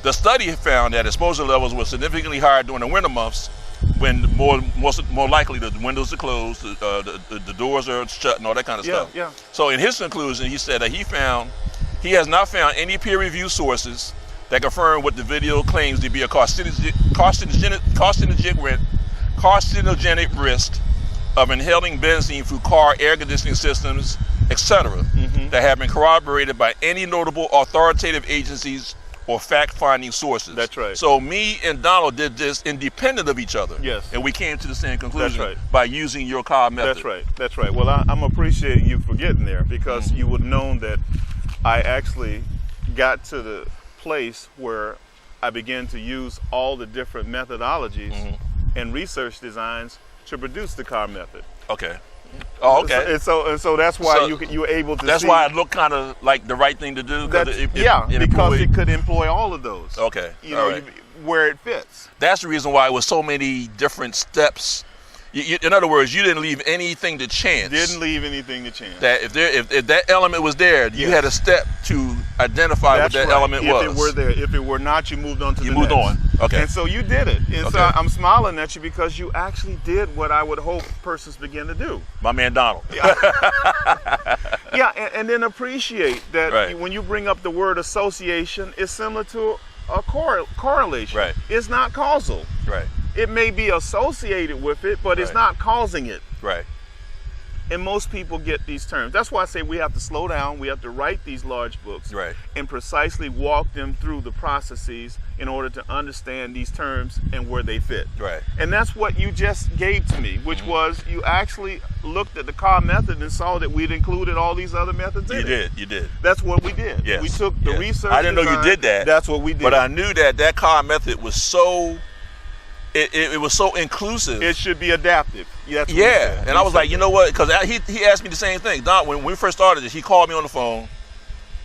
A: The study found that exposure levels were significantly higher during the winter months, when more likely the windows are closed, the doors are shut, and all that kind of stuff.
B: Yeah.
A: So in his conclusion, he said that he has not found any peer-reviewed sources that confirm what the video claims to be a carcinogenic risk of inhaling benzene through car air conditioning systems, etc., that have been corroborated by any notable authoritative agencies or fact-finding sources.
B: That's right.
A: So me and Donald did this independent of each other.
B: Yes.
A: And we came to the same conclusion.
B: That's right.
A: By using your car method.
B: That's right. That's right. Well, I'm appreciating you for getting there, because you would have known that I actually got to the place where I began to use all the different methodologies and research designs to produce the car method.
A: Okay. Oh, okay.
B: And so that's why you were able to.
A: That's
B: see
A: why it looked kind of like the right thing to do.
B: Because it could employ all of those.
A: Okay.
B: Where it fits.
A: That's the reason why it was so many different steps. In other words, you didn't leave anything to chance.
B: Didn't leave anything to chance.
A: That if that element was there, you had a step to identify what that element was.
B: If it were there, if it were not, you moved on to the next.
A: You moved on. Okay.
B: And so you did it. And so I'm smiling at you because you actually did what I would hope persons begin to do.
A: My man Donald.
B: Yeah, and then appreciate that when you bring up the word association, it's similar to a correlation.
A: Right.
B: It's not causal.
A: Right.
B: It may be associated with it, but it's not causing it.
A: Right.
B: And most people get these terms. That's why I say we have to slow down. We have to write these large books and precisely walk them through the processes in order to understand these terms and where they fit.
A: Right.
B: And that's what you just gave to me, which was you actually looked at the car method and saw that we'd included all these other methods in it.
A: You did.
B: That's what we did.
A: Yes.
B: We took the research.
A: I didn't know you did that.
B: That's what we did.
A: But I knew that car method was so... It was so inclusive.
B: It should be adaptive.
A: And I was like, you know what? Because he asked me the same thing. Don, when we first started this, he called me on the phone,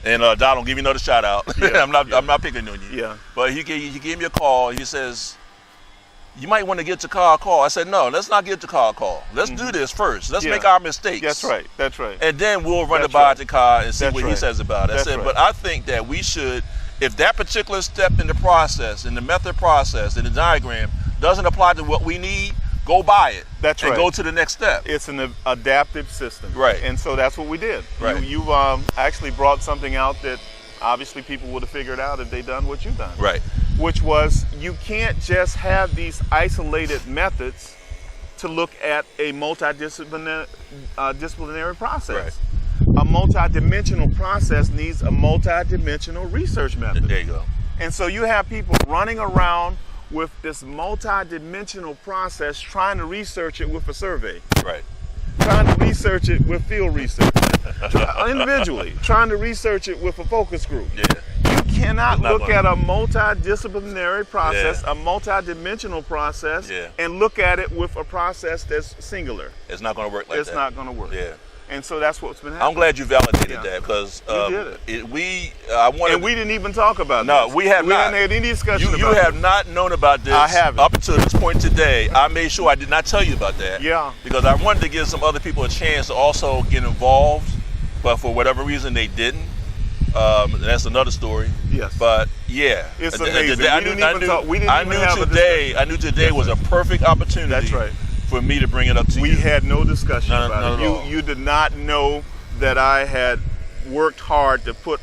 A: and Don, I'll give you another shout out. I'm not picking on you.
B: Yeah.
A: But he gave me a call. He says, you might want to get to car call. I said, no, let's not get to car call. Let's do this first. Let's make our mistakes.
B: That's right. That's right.
A: And then we'll run it by the car and see what he says about it. I said, but I think that we should, if that particular step in the process, in the method process, in the diagram, doesn't apply to what we need, go buy it.
B: That's right.
A: And go to the next step.
B: It's an adaptive system.
A: Right.
B: And so that's what we did.
A: Right.
B: You've actually brought something out that obviously people would have figured out if they'd done what you've done.
A: Right.
B: Which was, you can't just have these isolated methods to look at a multidisciplinary disciplinary process.
A: Right.
B: A multidimensional process needs a multidimensional research method.
A: There you go.
B: And so you have people running around with this multi-dimensional process, trying to research it with a survey.
A: Right.
B: Trying to research it with field research. Individually. Trying to research it with a focus group.
A: Yeah.
B: You cannot look at a multidisciplinary process, a multi-dimensional process, and look at it with a process that's singular.
A: It's not going to work like that.
B: It's not going to work.
A: Yeah.
B: And so that's what's been happening.
A: I'm glad you validated that, because
B: we didn't even talk about
A: no,
B: this.
A: we have
B: we
A: not.
B: We haven't had any discussion about
A: You have not known about this
B: I haven't.
A: up until this point today. I made sure I did not tell you about that.
B: Yeah.
A: Because I wanted to give some other people a chance to also get involved, but for whatever reason they didn't. That's another story.
B: Yes.
A: But yeah,
B: it's amazing. I
A: knew today was a perfect opportunity.
B: That's right.
A: For me to bring it up to you.
B: We had no discussion about it.
A: All.
B: You did not know that I had worked hard to put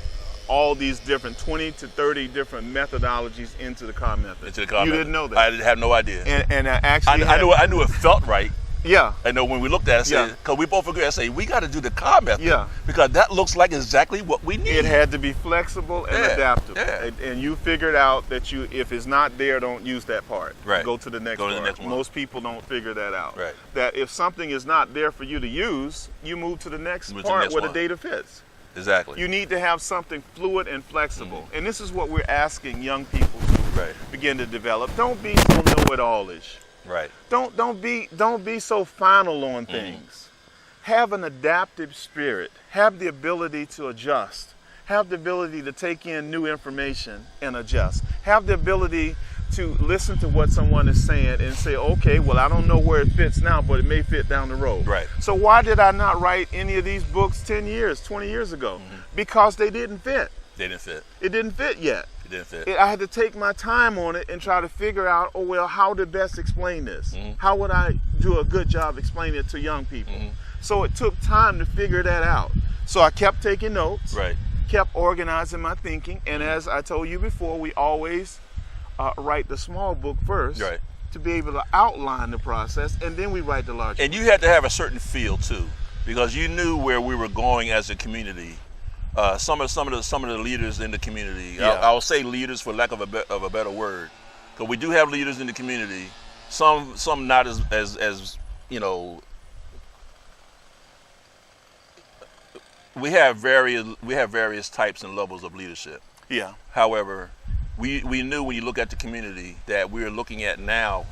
B: all these different 20 to 30 different methodologies into the CAR method. You didn't know that.
A: I had no idea.
B: And I actually
A: I knew it felt right.
B: Yeah.
A: I know when we looked at it, because we both agreed, I say, we got to do the CAR method.
B: Yeah.
A: Because that looks like exactly what we need.
B: It had to be flexible and adaptable. Yeah. And you figured out that if it's not there, don't use that part.
A: Right.
B: Go to the next part. Most people don't figure that out.
A: Right.
B: That if something is not there for you to use, you move to the next part where the data fits.
A: Exactly.
B: You need to have something fluid and flexible. Mm-hmm. And this is what we're asking young people to begin to develop. Don't be so know-it-all-ish.
A: Right.
B: Don't be so final on things. Have an adaptive spirit. Have the ability to adjust. Have the ability to take in new information and adjust. Have the ability to listen to what someone is saying and say, okay, well, I don't know where it fits now, but it may fit down the road.
A: Right.
B: So why did I not write any of these books 10 years, 20 years ago? Mm-hmm. Because they didn't fit.
A: They didn't fit.
B: It didn't fit yet.
A: It didn't fit.
B: I had to take my time on it and try to figure out, how to best explain this. Mm-hmm. How would I do a good job explaining it to young people? Mm-hmm. So it took time to figure that out. So I kept taking notes, kept organizing my thinking, and as I told you before, we always write the small book first to be able to outline the process, and then we write the larger.
A: And you had to have a certain feel too, because you knew where we were going as a community. Some of the leaders in the community. I'll say leaders for lack of a better word, because we do have leaders in the community. Some not as you know. We have various types and levels of leadership.
B: Yeah.
A: However, we knew when you look at the community that we are looking at now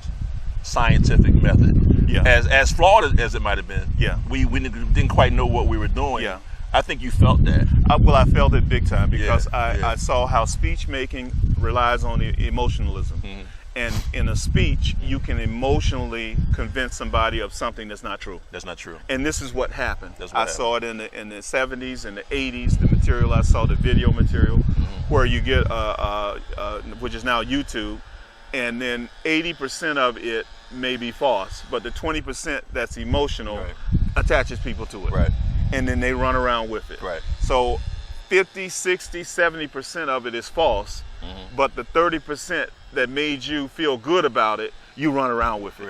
A: scientific method.
B: Yeah.
A: As flawed as it might have been.
B: Yeah.
A: We didn't quite know what we were doing.
B: Yeah.
A: I think you felt that.
B: I felt it big time because I saw how speech making relies on emotionalism. Mm-hmm. And in a speech, you can emotionally convince somebody of something that's not true.
A: That's not true.
B: And this is what happened. I saw it in the 70s and the 80s, the material. I saw the video material where you get, which is now YouTube, and then 80% of it may be false, but the 20% that's emotional attaches people to it.
A: Right.
B: And then they run around with it.
A: Right.
B: So 50, 60, 70% of it is false, but the 30% that made you feel good about it, you run around with it.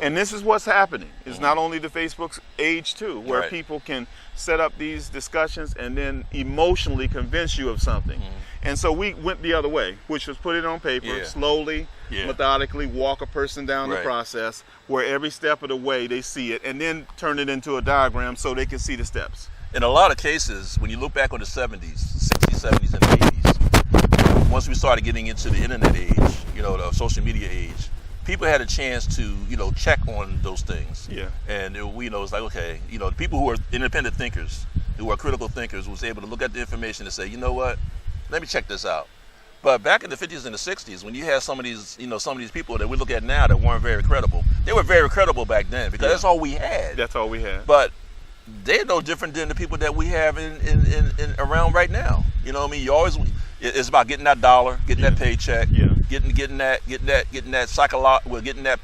B: And this is what's happening. It's not only the Facebook age too, where people can set up these discussions and then emotionally convince you of something. And so we went the other way, which was put it on paper, slowly, methodically walk a person down the process where every step of the way they see it, and then turn it into a diagram so they can see the steps.
A: In a lot of cases, when you look back on the 70s, 60s, 70s, and 80s, once we started getting into the internet age, the social media age, people had a chance to, check on those things. Yeah. And it's like, okay, the people who are independent thinkers, who are critical thinkers, was able to look at the information and say, you know what, let me check this out. But back in the 50s and the 60s, when you had some of these people that we look at now that weren't very credible, they were very credible back then because that's all we had.
B: That's all we had.
A: But they're no different than the people that we have in around right now. You know what I mean? It's about getting that dollar, getting that paycheck, getting that psychological, getting that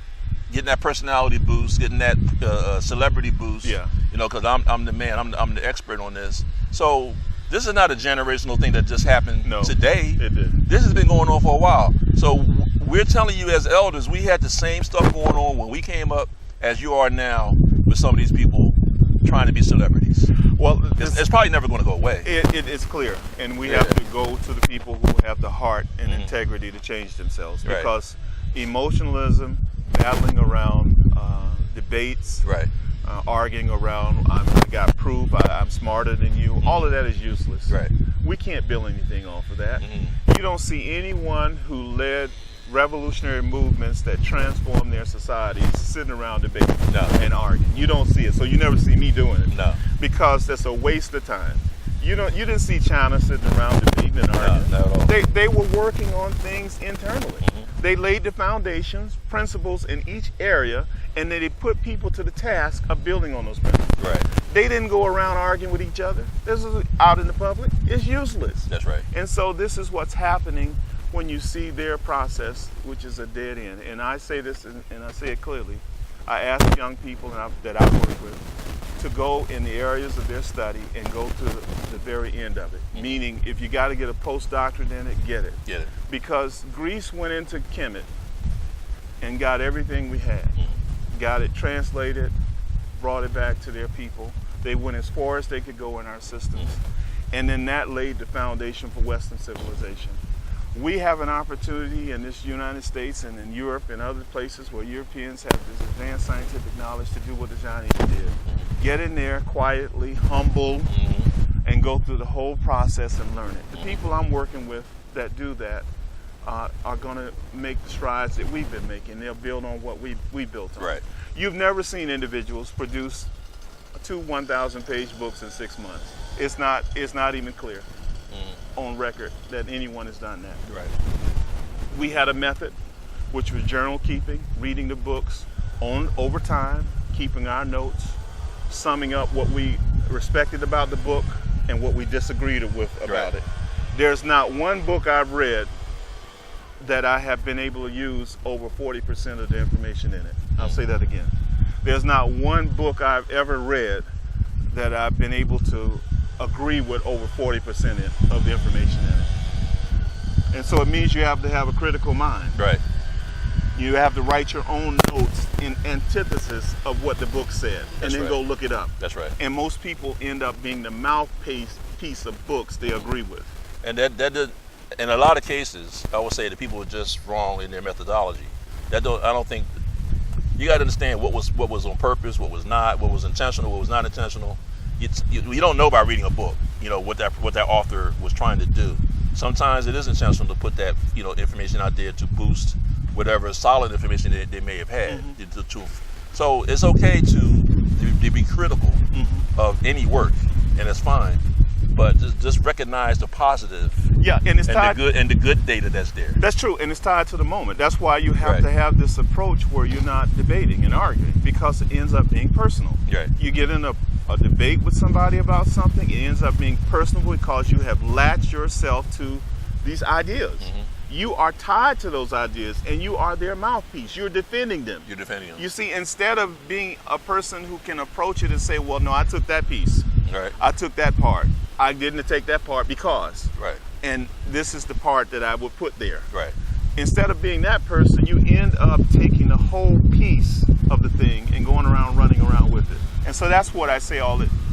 A: personality boost, getting that celebrity boost. Yeah. Because I'm the man, I'm the expert on this. So this is not a generational thing that just happened today.
B: It did.
A: This has been going on for a while. So we're telling you as elders, we had the same stuff going on when we came up as you are now with some of these people trying to be celebrities. Well, it's probably never going to go away.
B: It's clear, and we have to go to the people who have the heart and integrity to change themselves, because emotionalism, battling around debates, arguing around I got proof, I'm smarter than you, all of that is useless.
A: Right.
B: We can't build anything off of that. You don't see anyone who led revolutionary movements that transform their societies sitting around debating
A: No.
B: and arguing. You don't see it, so you never see me doing it.
A: No.
B: Because that's a waste of time. You didn't see China sitting around debating and arguing.
A: No, not at all.
B: They were working on things internally.
A: Mm-hmm.
B: They laid the foundations, principles in each area, and then they put people to the task of building on those principles.
A: Right.
B: They didn't go around arguing with each other. This is out in the public. It's useless.
A: That's right.
B: And so this is what's happening when you see their process, which is a dead end. And I say this, and I say it clearly. I ask young people that I work with to go in the areas of their study and go to the very end of it. Mm-hmm. Meaning, if you got to get a postdoctorate in it, get it.
A: Get it.
B: Because Greece went into Kemet and got everything we had.
A: Mm-hmm.
B: Got it translated, brought it back to their people. They went as far as they could go in our systems. Mm-hmm. And then that laid the foundation for Western civilization. We have an opportunity in this United States and in Europe and other places where Europeans have this advanced scientific knowledge to do what the Chinese did. Get in there quietly, humble, and go through the whole process and learn it. The people I'm working with that do that are going to make the strides that we've been making. They'll build on what we built on.
A: Right.
B: You've never seen individuals produce 2 1,000-page books in 6 months. It's not even clear on record that anyone has done that.
A: Right.
B: We had a method, which was journal keeping, reading the books over time, keeping our notes, summing up what we respected about the book and what we disagreed with about it. There's not one book I've read that I have been able to use over 40% of the information in it. I'll say that again. There's not one book I've ever read that I've been able to agree with over 40% of the information in it. And so it means you have to have a critical mind.
A: Right.
B: You have to write your own notes in antithesis of what the book said, and then go look it up.
A: That's right.
B: And most people end up being the mouthpiece of books they agree with.
A: And that in a lot of cases, I would say that people are just wrong in their methodology. I don't think you got to understand what was on purpose, what was not, what was intentional, what was not intentional. You don't know by reading a book, what that author was trying to do. Sometimes it is intentional to put that information out there to boost whatever solid information that they may have had. So it's okay to be critical of any work, and it's fine. But just recognize the positive,
B: and it's tied
A: the good data that's there.
B: That's true, and it's tied to the moment. That's why you have to have this approach where you're not debating and arguing, because it ends up being personal.
A: Right.
B: You get in a debate with somebody about something, it ends up being personal because you have latched yourself to these ideas. You are tied to those ideas, and you are their mouthpiece. You're defending them. You see, instead of being a person who can approach it and say, well, no, I took that piece.
A: Right.
B: I took that part. I didn't take that part because.
A: Right.
B: And this is the part that I would put there.
A: Right.
B: Instead of being that person, you end up taking the whole piece of the thing and going around, running around with it. And so that's what I say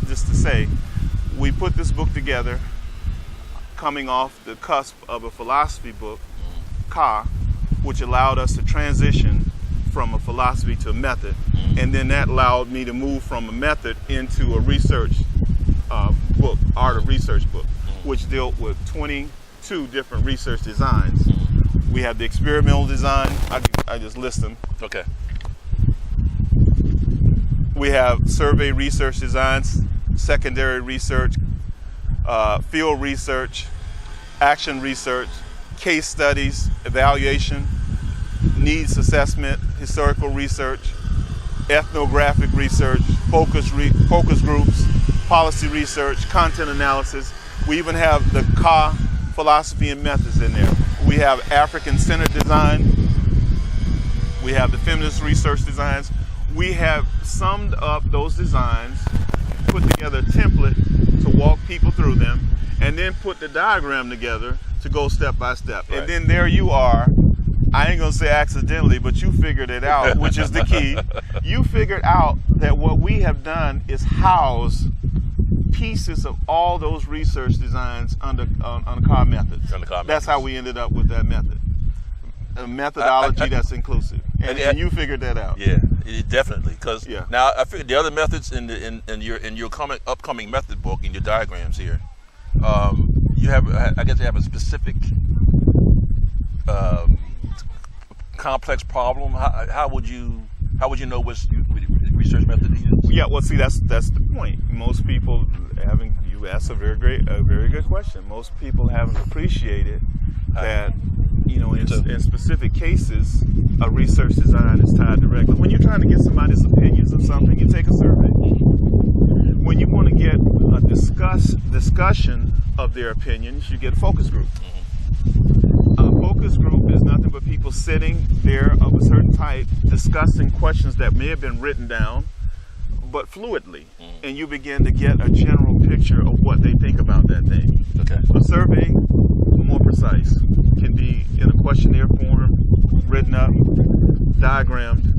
B: just to say, we put this book together coming off the cusp of a philosophy book, Ka, which allowed us to transition from a philosophy to a method. And then that allowed me to move from a method into a research book, art of research book, which dealt with 22 different research designs. We have the experimental design. I just list them.
A: Okay.
B: We have survey research designs, secondary research, field research, action research, case studies, evaluation, needs assessment, historical research, ethnographic research, focus groups, policy research, content analysis. We even have the Ka philosophy and methods in there. We have African-centered design. We have the feminist research designs. We have summed up those designs, put together a template to walk people through them, and then put the diagram together to go step by step.
A: Right.
B: And then there you are. I ain't gonna say accidentally, but you figured it out, which is the key. You figured out that what we have done is house pieces of all those research designs on Ka methods. That's how we ended up with that method. A methodology that's inclusive. And you figured that out.
A: Yeah, definitely. Because now I figured the other methods in your upcoming method book, in your diagrams here, I guess you have a specific complex problem, how would you know which research method to use?
B: Yeah, well, see, that's the point. Most people you asked a very good question. Most people haven't appreciated that, in specific cases, a research design is tied directly. When you're trying to get somebody's opinions of something, you take a survey. When you want to get a discussion of their opinions, you get a focus group. A focus group is nothing but people sitting there of a certain type discussing questions that may have been written down, but fluidly, and you begin to get a general picture of what they think about that thing.
A: Okay.
B: A survey, more precise, can be in a questionnaire form, written up, diagrammed,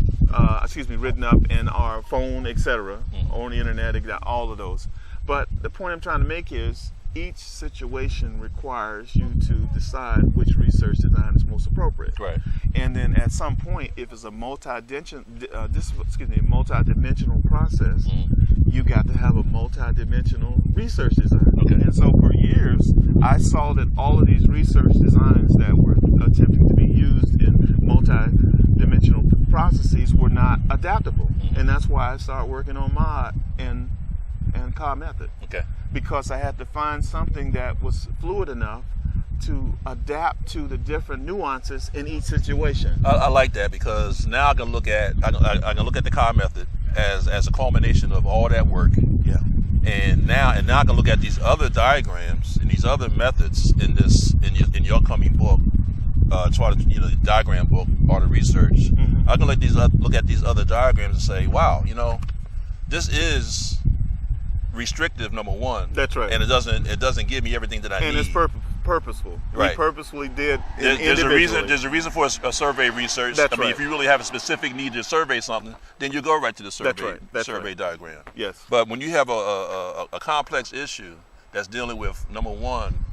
B: written up in our phone, etc., on the internet, all of those. But the point I'm trying to make is each situation requires you to decide which research design is most appropriate.
A: Right.
B: And then at some point, if it's a multi-dimensional process, you got to have a multi-dimensional research design. Okay. And so for years, I saw that all of these research designs that were attempting to be used in multi-dimensional processes were not adaptable. And that's why I started working on MAAT and Tdka method.
A: Okay.
B: Because I had to find something that was fluid enough to adapt to the different nuances in each situation.
A: I like that, because now I can look at the Tdka method as a culmination of all that work.
B: Yeah.
A: And now I can look at these other diagrams and these other methods in your upcoming book, the diagram book or the research. Mm-hmm. I can look at these other diagrams and say, wow, this is restrictive, number one.
B: That's right.
A: And it doesn't give me everything that I need.
B: And it's purposeful.
A: Right.
B: We purposefully did
A: there's a reason for a survey research.
B: That's right.
A: If you really have a specific need to survey something, then you go right to the survey.
B: That's
A: survey
B: right.
A: diagram.
B: Yes.
A: But when you have a complex issue that's dealing with, number one,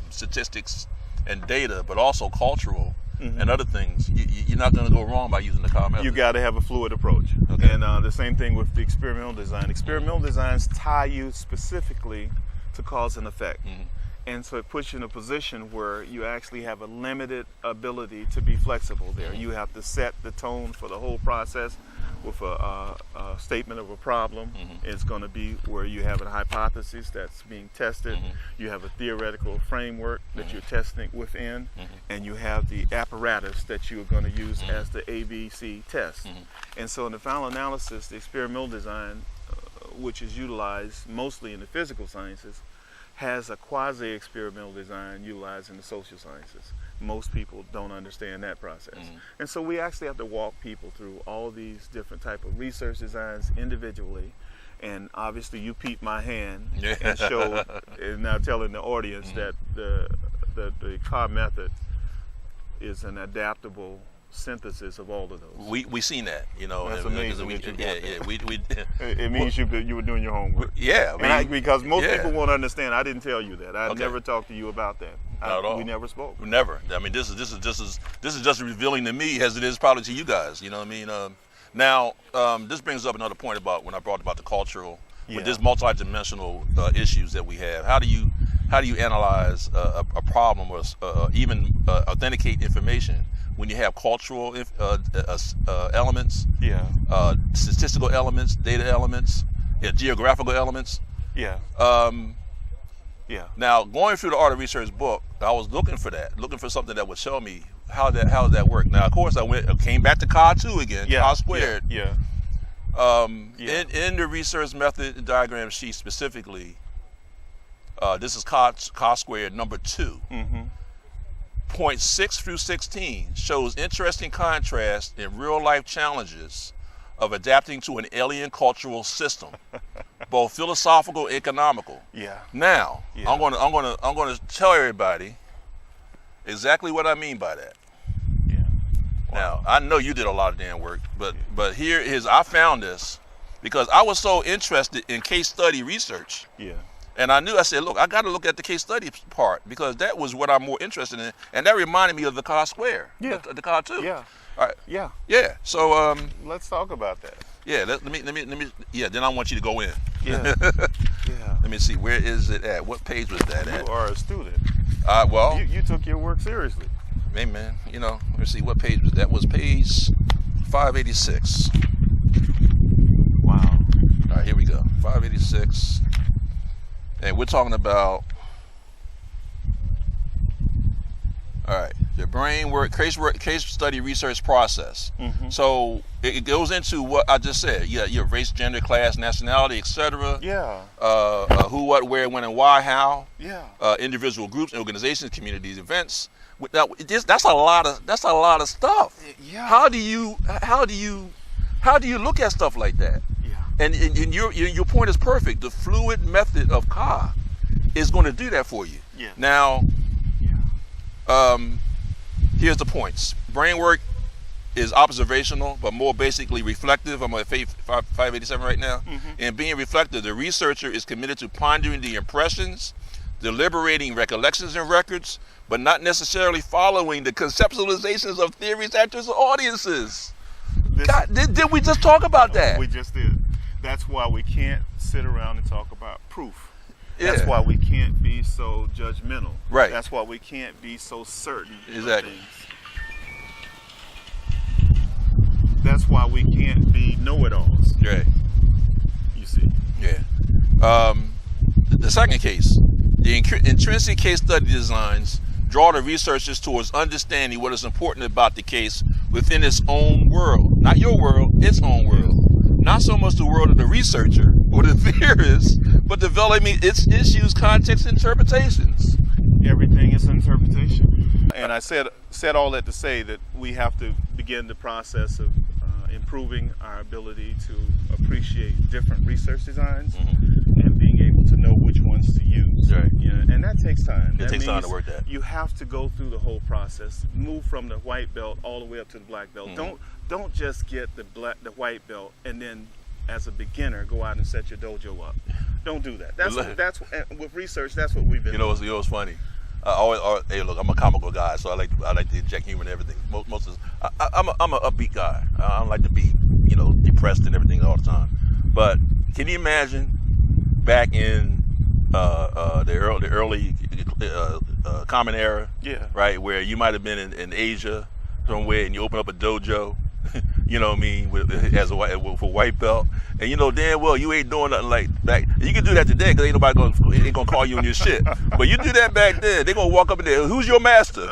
A: statistics and data, but also cultural and other things, you're not going to go wrong by using the Tdka method.
B: You got to have a fluid approach. Okay. And the same thing with the experimental design. Experimental designs tie you specifically to cause and effect. And so it puts you in a position where you actually have a limited ability to be flexible there. You have to set the tone for the whole process with a statement of a problem. It's going to be where you have a hypothesis that's being tested. You have a theoretical framework that you're testing within, and you have the apparatus that you're going to use as the ABC test. And so in the final analysis, the experimental design, which is utilized mostly in the physical sciences, has a quasi-experimental design utilized in the social sciences. Most people don't understand that process. And so we actually have to walk people through all these different type of research designs individually. And obviously you peeped my hand and showed, and now telling the audience that the Tdka method is an adaptable synthesis of all of those.
A: We seen that,
B: That's amazing. It means you were doing your homework.
A: Yeah,
B: because most people won't understand. I didn't tell you that. I never talked to you about that.
A: Not at all.
B: We never spoke.
A: Never. I mean, this is just revealing to me as it is probably to you guys. You know what I mean? Now, this brings up another point about when I brought about the cultural, with this multidimensional issues that we have. How do you analyze a problem or even authenticate information when you have cultural elements, statistical elements, data elements, geographical elements? Now, going through the Art of Research book, I was looking for something that would show me how that worked. Now, of course, I came back to Tdka 2 again, Tdka squared. In the research method diagram sheet specifically, this is Tdka squared number 2. Point 6 through 16 shows interesting contrast in real-life challenges of adapting to an alien cultural system, both philosophical and economical. Now, I'm gonna tell everybody exactly what I mean by that. Now, I know you did a lot of damn work, but here is, I found this because I was so interested in case study research. And I said, look, I got to look at the case study part, because that was what I'm more interested in, and that reminded me of the Tdka square, the Tdka 2. All right. So
B: let's talk about that.
A: Let me. Then I want you to go in. Let me see. Where is it at? What page was that at?
B: You are a student.
A: Well,
B: you took your work seriously.
A: Hey man, let me see what page was that. Was page 586.
B: Wow.
A: All right, here we go. 586, and we're talking about. All right, the brain work, case study research process.
B: Mm-hmm.
A: So it goes into what I just said. Yeah, your race, gender, class, nationality, etc.
B: Yeah.
A: Who, what, where, when, and why, how.
B: Yeah.
A: Individual groups, organizations, communities, events. Now, that's a lot of stuff.
B: Yeah.
A: How do you look at stuff like that?
B: Yeah.
A: And your point is perfect. The fluid method of CAR is going to do that for you.
B: Yeah.
A: Now. Here's the points. Brain work is observational, but more basically reflective. I'm at 587 right now.
B: Mm-hmm.
A: And being reflective, the researcher is committed to pondering the impressions, deliberating recollections and records, but not necessarily following the conceptualizations of theories, actors, or audiences. God, did we just talk about that?
B: We just did. That's why we can't sit around and talk about proof.
A: Yeah.
B: That's why we can't be so judgmental.
A: Right.
B: That's why we can't be so certain
A: Exactly.
B: of things. That's why we can't be know-it-alls.
A: Right.
B: You see.
A: Yeah. The second case, the intrinsic case study designs draw the researchers towards understanding what is important about the case within its own world. Not your world, its own world. Not so much the world of the researcher or the theorist, but developing its issues, context, interpretations.
B: Everything is interpretation. And I said all that to say that we have to begin the process of improving our ability to appreciate different research designs and being able to know which ones to use.
A: Right.
B: And that takes time.
A: It takes time to work that.
B: You have to go through the whole process, move from the white belt all the way up to the black belt. Don't just get the white belt and then, as a beginner, go out and set your dojo up. Don't do that. That's with research. That's what we've been.
A: You know what's funny? Hey, look, I'm a comical guy, so I like to inject humor in everything. Most of I'm an upbeat guy. I don't like to be depressed and everything all the time. But can you imagine back in the early Common Era?
B: Yeah.
A: Right, where you might have been in Asia somewhere and you open up a dojo. You know what I mean? With a white belt, and damn well you ain't doing nothing like that. You can do that today because ain't nobody gonna call you on your shit. But you do that back then, they gonna walk up in there. Who's your master?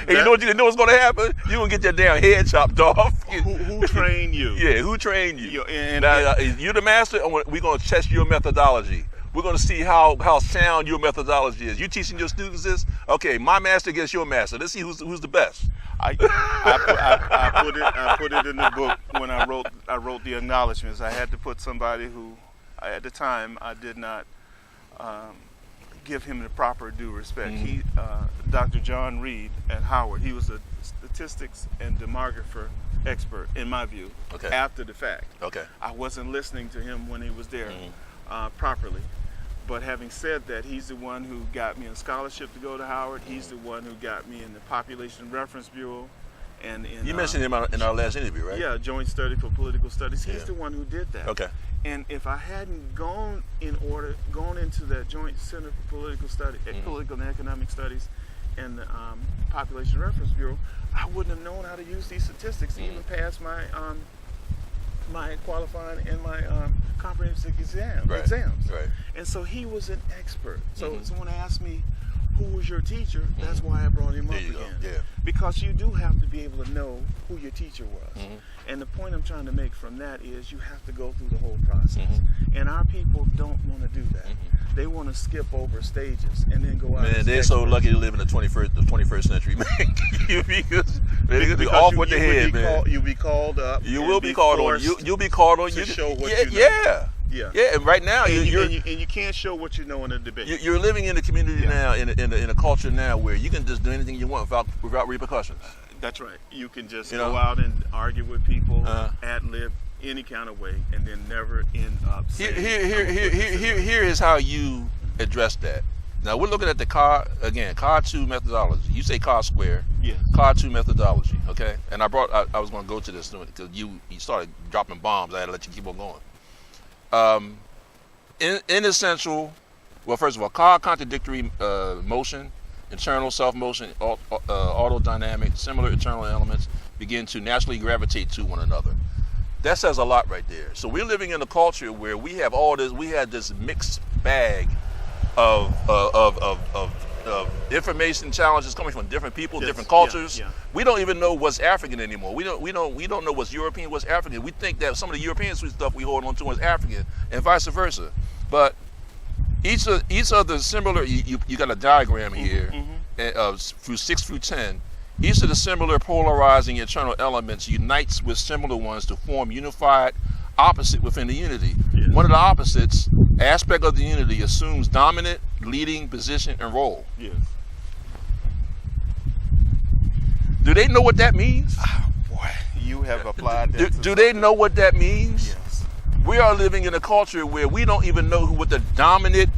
A: And you know what's gonna happen? You gonna get your damn head chopped off.
B: Who trained you?
A: Yeah, who trained you?
B: Now,
A: you the master. We're gonna test your methodology. We're going to see how sound your methodology is. You teaching your students this? Okay, my master against your master. Let's see who's the best.
B: I put it in the book when I wrote the acknowledgments. I had to put somebody who, at the time, I did not give him the proper due respect. Dr. John Reed at Howard, he was a statistics and demographer expert, in my view, after the fact.
A: Okay.
B: I wasn't listening to him when he was there properly. But having said that, he's the one who got me a scholarship to go to Howard. He's the one who got me in the Population Reference Bureau. And you
A: mentioned him in our last interview, right?
B: Yeah, Joint Study for Political Studies. He's the one who did that.
A: Okay.
B: And if I hadn't gone into that Joint Center for Political Study, Political and Economic Studies, and the Population Reference Bureau, I wouldn't have known how to use these statistics to even pass my qualifying and my comprehensive exams.
A: Right.
B: And so he was an expert. So someone asked me, who was your teacher? That's why I brought him up again.
A: Yeah.
B: Because you do have to be able to know who your teacher was. And the point I'm trying to make from that is you have to go through the whole process. And our people don't want to do that. They want to skip over stages and then go out.
A: Man, they're so lucky to live in the 21st century, man. They'll be off with the head, man.
B: You'll be called up.
A: You will be called on. You'll be called on.
B: To show what you know.
A: Yeah, and right now
B: and you can't show what you know in a debate.
A: You're living in a community now, in a culture now where you can just do anything you want without repercussions.
B: That's right. You can just go out and argue with people, ad-lib any kind of way, and then never end up saying.
A: Here is how you address that. Now we're looking at the CAR 2 methodology. You say CAR square.
B: Yes.
A: CAR 2 methodology. Okay. And I was going to go to this because you started dropping bombs. I had to let you keep on going. In essential, well, first of all, CAR contradictory motion internal self-motion, autodynamic, similar internal elements begin to naturally gravitate to one another. That says a lot right there. So we're living in a culture where we have all this. We had this mixed bag of information challenges coming from different people, different cultures.
B: Yeah.
A: We don't even know what's African anymore. We don't know what's European, what's African. We think that some of the European stuff we hold on to is African, and vice versa. But each of the similar, you got a diagram here, through 6 through 10. Each of the similar polarizing internal elements unites with similar ones to form unified opposite within the unity.
B: Yes.
A: One of the opposites, aspect of the unity, assumes dominant, leading position and role.
B: Yes.
A: Do they know what that means?
B: Oh, boy, you have applied that.
A: Do they know what that means?
B: Yes.
A: We are living in a culture where we don't even know what the dominant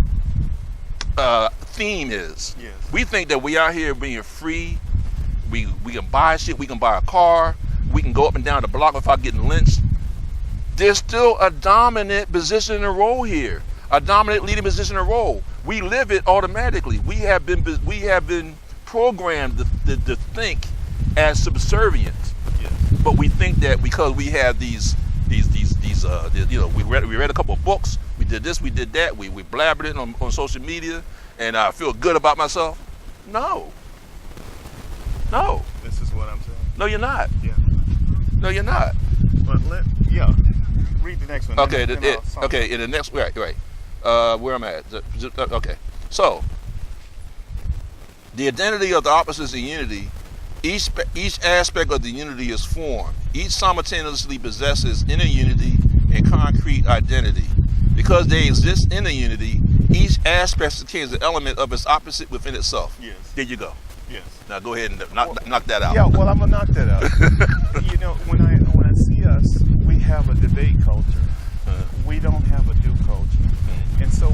A: theme is.
B: Yes.
A: We think that we out here being free. We can buy shit. We can buy a car. We can go up and down the block without getting lynched. There's still a dominant position and role here. A dominant leading position and role. We live it automatically. We have been programmed to think as subservient.
B: Yes.
A: But we think that because we have these we read a couple of books, we did this, we did that, we blabbered it on social media, and I feel good about myself. No.
B: This is what I'm saying.
A: No, you're not.
B: Yeah.
A: No, you're not.
B: But read the next one.
A: Okay. In the next right. Where I'm at. Okay. So the identity of the opposites in unity. Each aspect of the unity is formed. Each simultaneously possesses inner unity and concrete identity. Because they exist in the unity, each aspect contains an element of its opposite within itself.
B: Yes.
A: There you go.
B: Yes.
A: Now go ahead and knock that out.
B: Yeah, well, I'm gonna knock that out. When I see us, we have a debate culture. We don't have a do culture. And so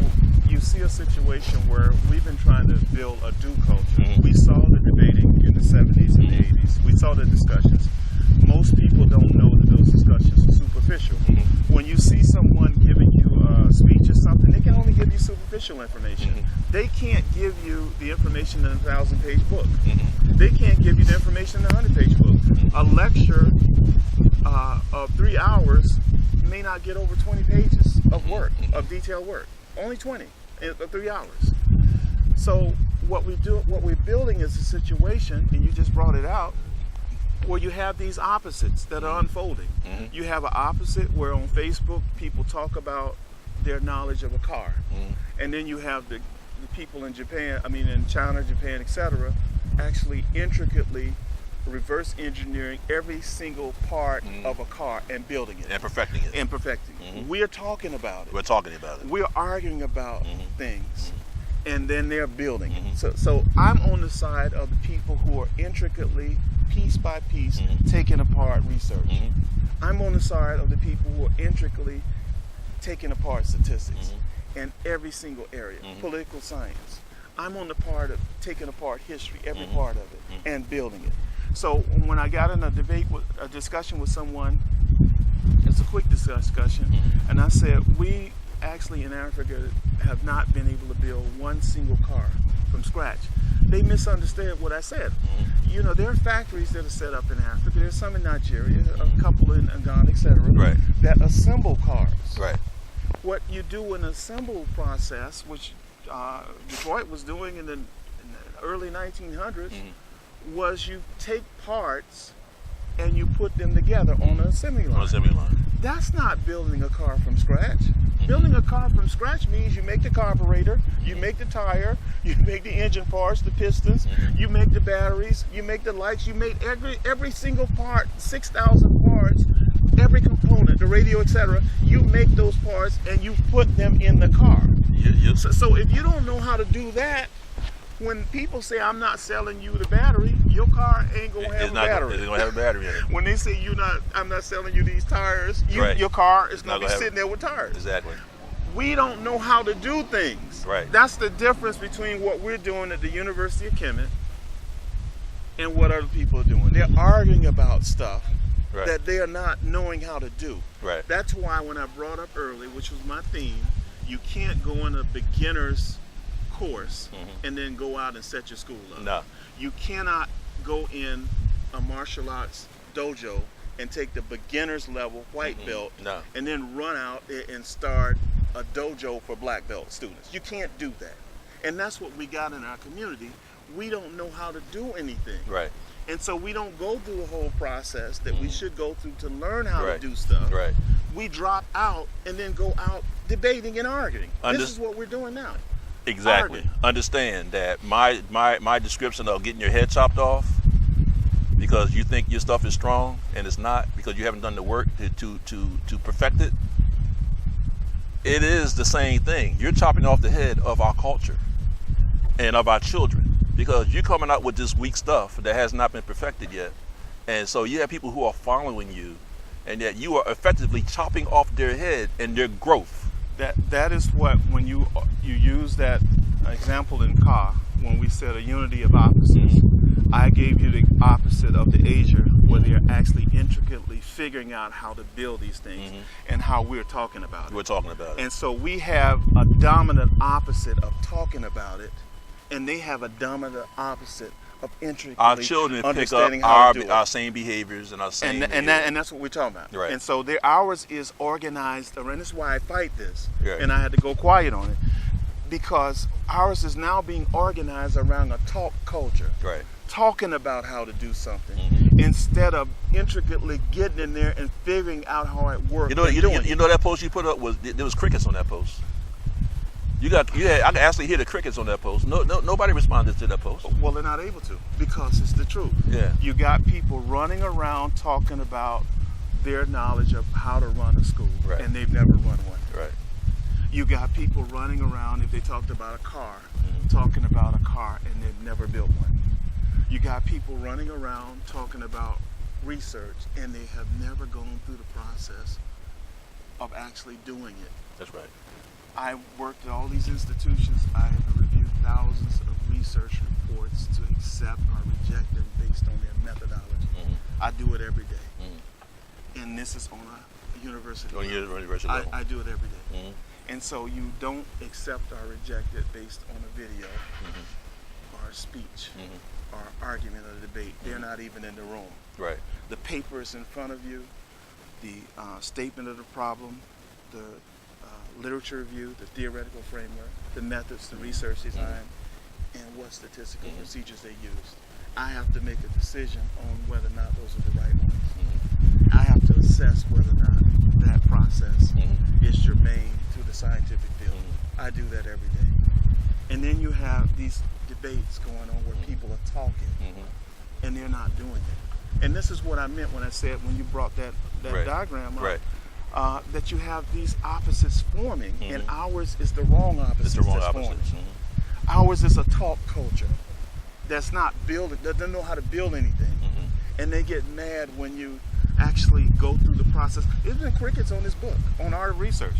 B: you see a situation where we've been trying to build a do culture. We saw the debating in the 70s and the 80s. We saw the discussions. Most people don't know that those discussions are superficial. When you see someone giving you a speech or something, they can only give you superficial information. They can't give you the information in a 1,000-page book. They can't give you the information in a 100-page book. A lecture of 3 hours may not get over 20 pages of work, of detailed work. Only 20 in 3 hours. So what we're building is a situation, and you just brought it out, where you have these opposites that are unfolding. You have an opposite where on Facebook people talk about their knowledge of a car, and then you have the people in in China, Japan, etc., actually intricately reverse engineering every single part of a car and building it
A: and perfecting it.
B: We're talking about it.
A: We're talking about it.
B: We're arguing about things, and then they're building it. So I'm on the side of the people who are intricately, piece by piece, taking apart research. I'm on the side of the people who are intricately taking apart statistics in every single area, political science. I'm on the part of taking apart history, every part of it, and building it. So when I got in a discussion with someone, it's a quick discussion, and I said, we actually in Africa have not been able to build one single car from scratch. They misunderstood what I said. There are factories that are set up in Africa. There's some in Nigeria, a couple in Ghana, etc., that assemble cars.
A: Right.
B: What you do in an assemble process, which Detroit was doing in the early 1900s, was you take parts and you put them together on an assembly line. That's not building a car from scratch. Building a car from scratch means you make the carburetor, you make the tire, you make the engine parts, the pistons, you make the batteries, you make the lights, you make every single part, 6,000 parts, every component, the radio, etc. You make those parts and you put them in the car. So if you don't know how to do that, when people say I'm not selling you the battery, your car ain't gonna have a battery.
A: It's gonna have a battery in it.
B: When they say I'm not selling you these tires, your car is gonna be sitting there with tires.
A: Exactly.
B: We don't know how to do things.
A: Right.
B: That's the difference between what we're doing at the University of Kmt and what other people are doing. They're arguing about stuff that they are not knowing how to do.
A: Right.
B: That's why when I brought up early, which was my theme, you can't go in a beginner's course and then go out and set your school up.
A: No.
B: You cannot go in a martial arts dojo and take the beginner's level white belt and then run out and start a dojo for black belt students. You can't do that. And that's what we got in our community. We don't know how to do anything.
A: Right.
B: And so we don't go through the whole process that we should go through to learn how to do stuff.
A: Right.
B: We drop out and then go out debating and arguing. This is what we're doing now.
A: Exactly.
B: Arguing.
A: Understand that my description of getting your head chopped off because you think your stuff is strong and it's not, because you haven't done the work to perfect it. It is the same thing. You're chopping off the head of our culture and of our children, because you're coming out with this weak stuff that has not been perfected yet. And so you have people who are following you, and yet you are effectively chopping off their head and their growth.
B: That is what, when you use that example in Ka, when we said a unity of opposites, I gave you the opposite of the Asia, where they're actually intricately figuring out how to build these things and how we're talking about it.
A: We're talking about it.
B: And so we have a dominant opposite of talking about it, and they have a dominant opposite of intricately
A: our children pick up our same behaviors and our same
B: and that's what we're talking about.
A: Right.
B: And so ours is organized around, this is why I fight this,
A: right.
B: And I had to go quiet on it, because ours is now being organized around a talk culture.
A: Right.
B: Talking about how to do something instead of intricately getting in there and figuring out how it works.
A: You know that post you put up there was crickets on that post. I can actually hear the crickets on that post. Nobody responded to that post.
B: Well, they're not able to, because it's the truth.
A: Yeah.
B: You got people running around talking about their knowledge of how to run a school,
A: right.
B: And they've never run one.
A: Right.
B: You got people running around, if they talked about a car, talking about a car, and they've never built one. You got people running around talking about research, and they have never gone through the process of actually doing it.
A: That's right.
B: I worked at all these institutions. I have reviewed thousands of research reports to accept or reject them based on their methodology. I do it every day. And this is on a university level.
A: University level.
B: I do it every day. And so you don't accept or reject it based on a video or a speech or argument or debate. They're not even in the room.
A: Right.
B: The paper is in front of you, the statement of the problem, the literature review, the theoretical framework, the methods, the research design, and what statistical procedures they used. I have to make a decision on whether or not those are the right ones. I have to assess whether or not that process is germane to the scientific field. I do that every day. And then you have these debates going on where people are talking and they're not doing it. And this is what I meant when I said, when you brought that
A: right.
B: diagram up,
A: right.
B: That you have these opposites forming, and ours is the wrong opposite.
A: It's the wrong opposite.
B: Ours is a talk culture that's not building, doesn't know how to build anything, and they get mad when you actually go through the process. There's been crickets on this book, on art of research.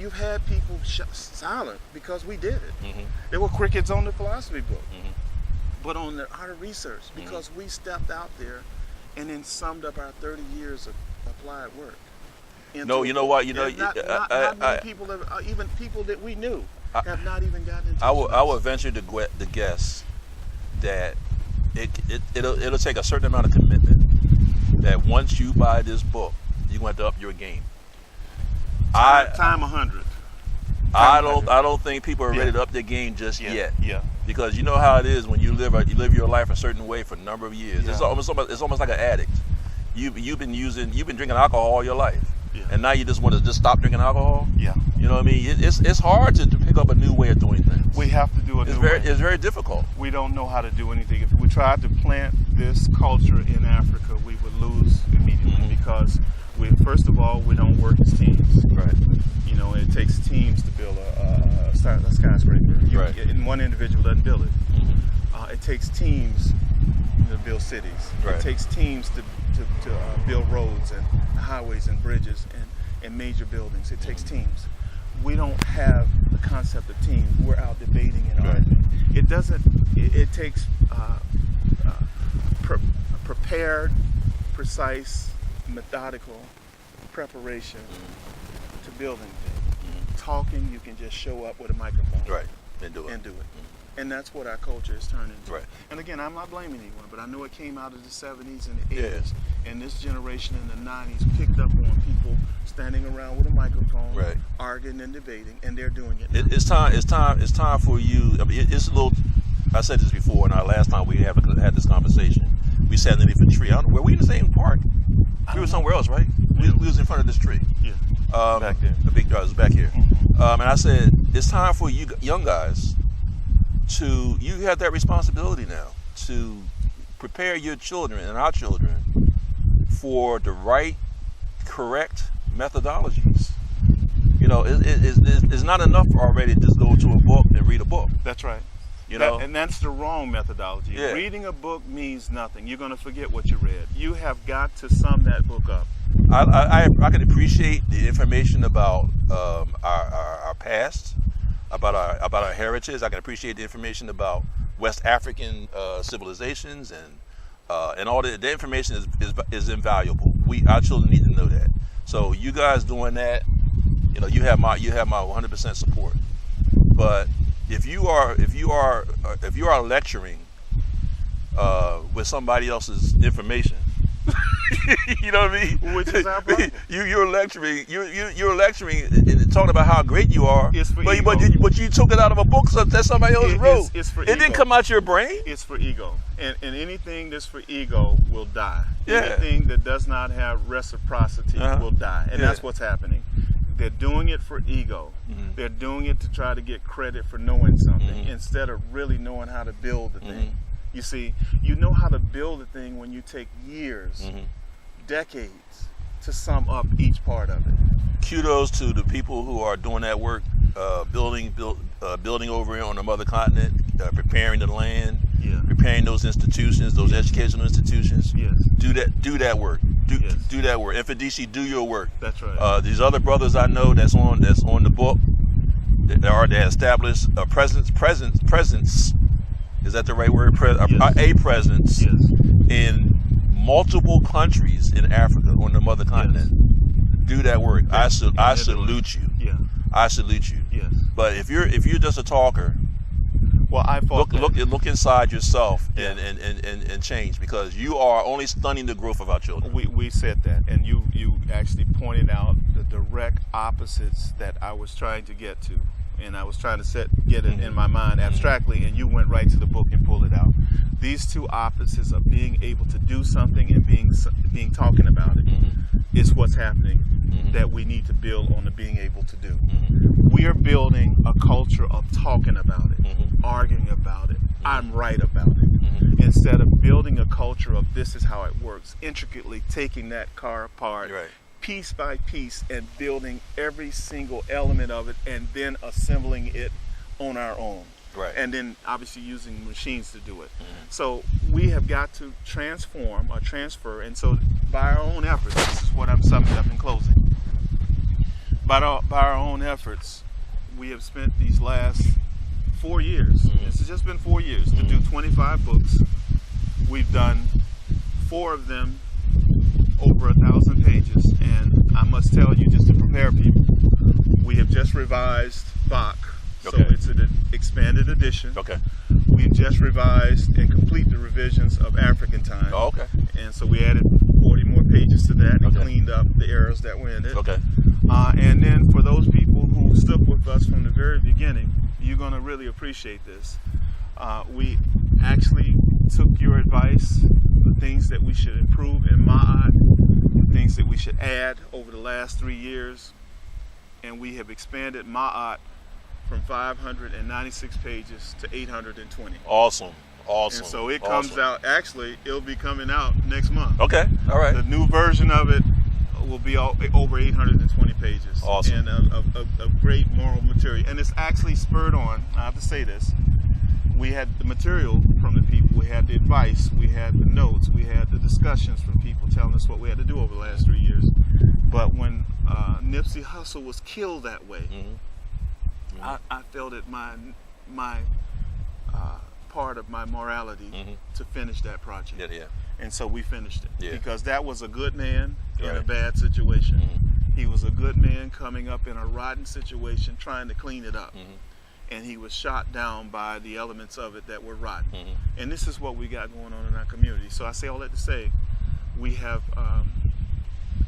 B: You've had people silent because we did it. There were crickets on the philosophy book, but on the art of research, because we stepped out there and then summed up our 30 years of applied work.
A: No, you know what?
B: Not many people, even people that we knew, have not even gotten into.
A: I would venture to guess that it'll take a certain amount of commitment. That once you buy this book, you're going to have to up your game.
B: Time 100.
A: I don't think people are ready to up their game just yet. Yeah. Because you know how it is when you live your life a certain way for a number of years. It's almost like an addict. You've been drinking alcohol all your life. Yeah. And now you just want to stop drinking alcohol? Yeah. You know what I mean? It's hard to pick up a new way of doing things.
B: We have to do it.
A: It's very difficult.
B: We don't know how to do anything. If we tried to plant this culture in Africa, we would lose immediately because first of all, we don't work as teams. Right. You know, it takes teams to build a skyscraper.
A: Right.
B: And one individual doesn't build it. It takes teams to build cities.
A: Right.
B: It takes teams to build roads and highways and bridges and major buildings. It takes teams. We don't have the concept of teams. We're out debating and arguing. It doesn't. It takes prepared, precise, methodical preparation to build anything. Talking, you can just show up with a microphone.
A: Right. And do it.
B: And that's what our culture has turned into.
A: Right.
B: And again, I'm not blaming anyone, but I know it came out of the 70s and the 80s. And this generation in the 90s picked up on people standing around with a microphone,
A: right,
B: arguing and debating, and they're doing it.
A: It's time for you. I mean, it's a little. I said this before, and our last time we had this conversation, we sat underneath a tree. I don't know, were we in the same park? We were somewhere else, right? We was in front of this tree.
B: Yeah. Back there.
A: The big guy was back here. And I said, it's time for you young guys you have that responsibility now to prepare your children and our children for the right, correct methodologies. You know, it's not enough already to just go to a book and read a book.
B: That's right.
A: You know?
B: And that's the wrong methodology.
A: Yeah.
B: Reading a book means nothing. You're going to forget what you read. You have got to sum that book up.
A: I can appreciate the information about our past, about our heritage. I can appreciate the information about West African civilizations and all the information is invaluable. Our children need to know that. So you guys doing that, you know, you have my 100% support. But if you are lecturing with somebody else's information, you know what I mean?
B: Which is our problem.
A: You're lecturing and talking about how great you are.
B: It's for
A: but
B: ego.
A: But you took it out of a book that somebody else wrote.
B: It's for
A: ego. It didn't come out your brain.
B: It's for ego. And anything that's for ego will die.
A: Yeah.
B: Anything that does not have reciprocity will die. And that's what's happening. They're doing it for ego. They're doing it to try to get credit for knowing something instead of really knowing how to build the thing. You see, you know how to build a thing when you take years, decades, to sum up each part of it.
A: Kudos to the people who are doing that work, building over here on the mother continent, preparing the land, preparing those institutions, those educational institutions.
B: Yes.
A: Do that work. Do that work. And for DC, do your work.
B: That's right.
A: These other brothers I know that's on the book, that established a presence. Is that the right word? A presence in multiple countries in Africa on the mother continent. Do that work. I salute you.
B: Yeah.
A: I salute you.
B: Yes.
A: But if you're just a talker,
B: well, I thought
A: look inside yourself and change, because you are only stunning the growth of our children.
B: We said that, and you actually pointed out the direct opposites that I was trying to get to. And I was trying to get it in my mind abstractly, and you went right to the book and pulled it out. These two opposites of being able to do something and being talking about it is what's happening that we need to build on the being able to do. We are building a culture of talking about it, arguing about it, I'm right about it, instead of building a culture of this is how it works, intricately taking that car apart, piece by piece, and building every single element of it, and then assembling it on our own.
A: Right.
B: And then obviously using machines to do it. So we have got to transform or transfer, and so by our own efforts, this is what I'm summing up in closing. By our own efforts, we have spent these last 4 years, this has just been 4 years, to do 25 books. We've done 4 of them over 1,000 pages, and I must tell you, just to prepare people, we have just revised Bach, so it's an expanded edition. We've just revised and complete the revisions of African Time. And so we added 40 more pages to that and cleaned up the errors that were in it. And then for those people who stuck with us from the very beginning, you're going to really appreciate this. We actually took your advice, the things that we should improve in Ma'at, the things that we should add over the last 3 years, and we have expanded Ma'at from 596 pages to 820.
A: Awesome.
B: And so it comes out, actually, it'll be coming out next month.
A: All right.
B: The new version of it will be over 820 pages.
A: Awesome.
B: And a great moral material. And it's actually spurred on, I have to say this, we had the material from the people, we had the advice, we had the notes, we had the discussions from people telling us what we had to do over the last 3 years. But when Nipsey Hussle was killed that way, I felt it my part of my morality to finish that project. And so we finished it. Because that was a good man in a bad situation. He was a good man coming up in a rotten situation, trying to clean it up. and he was shot down by the elements of it that were rotten.
A: Mm-hmm.
B: And this is what we got going on in our community. So I say all that to say, we have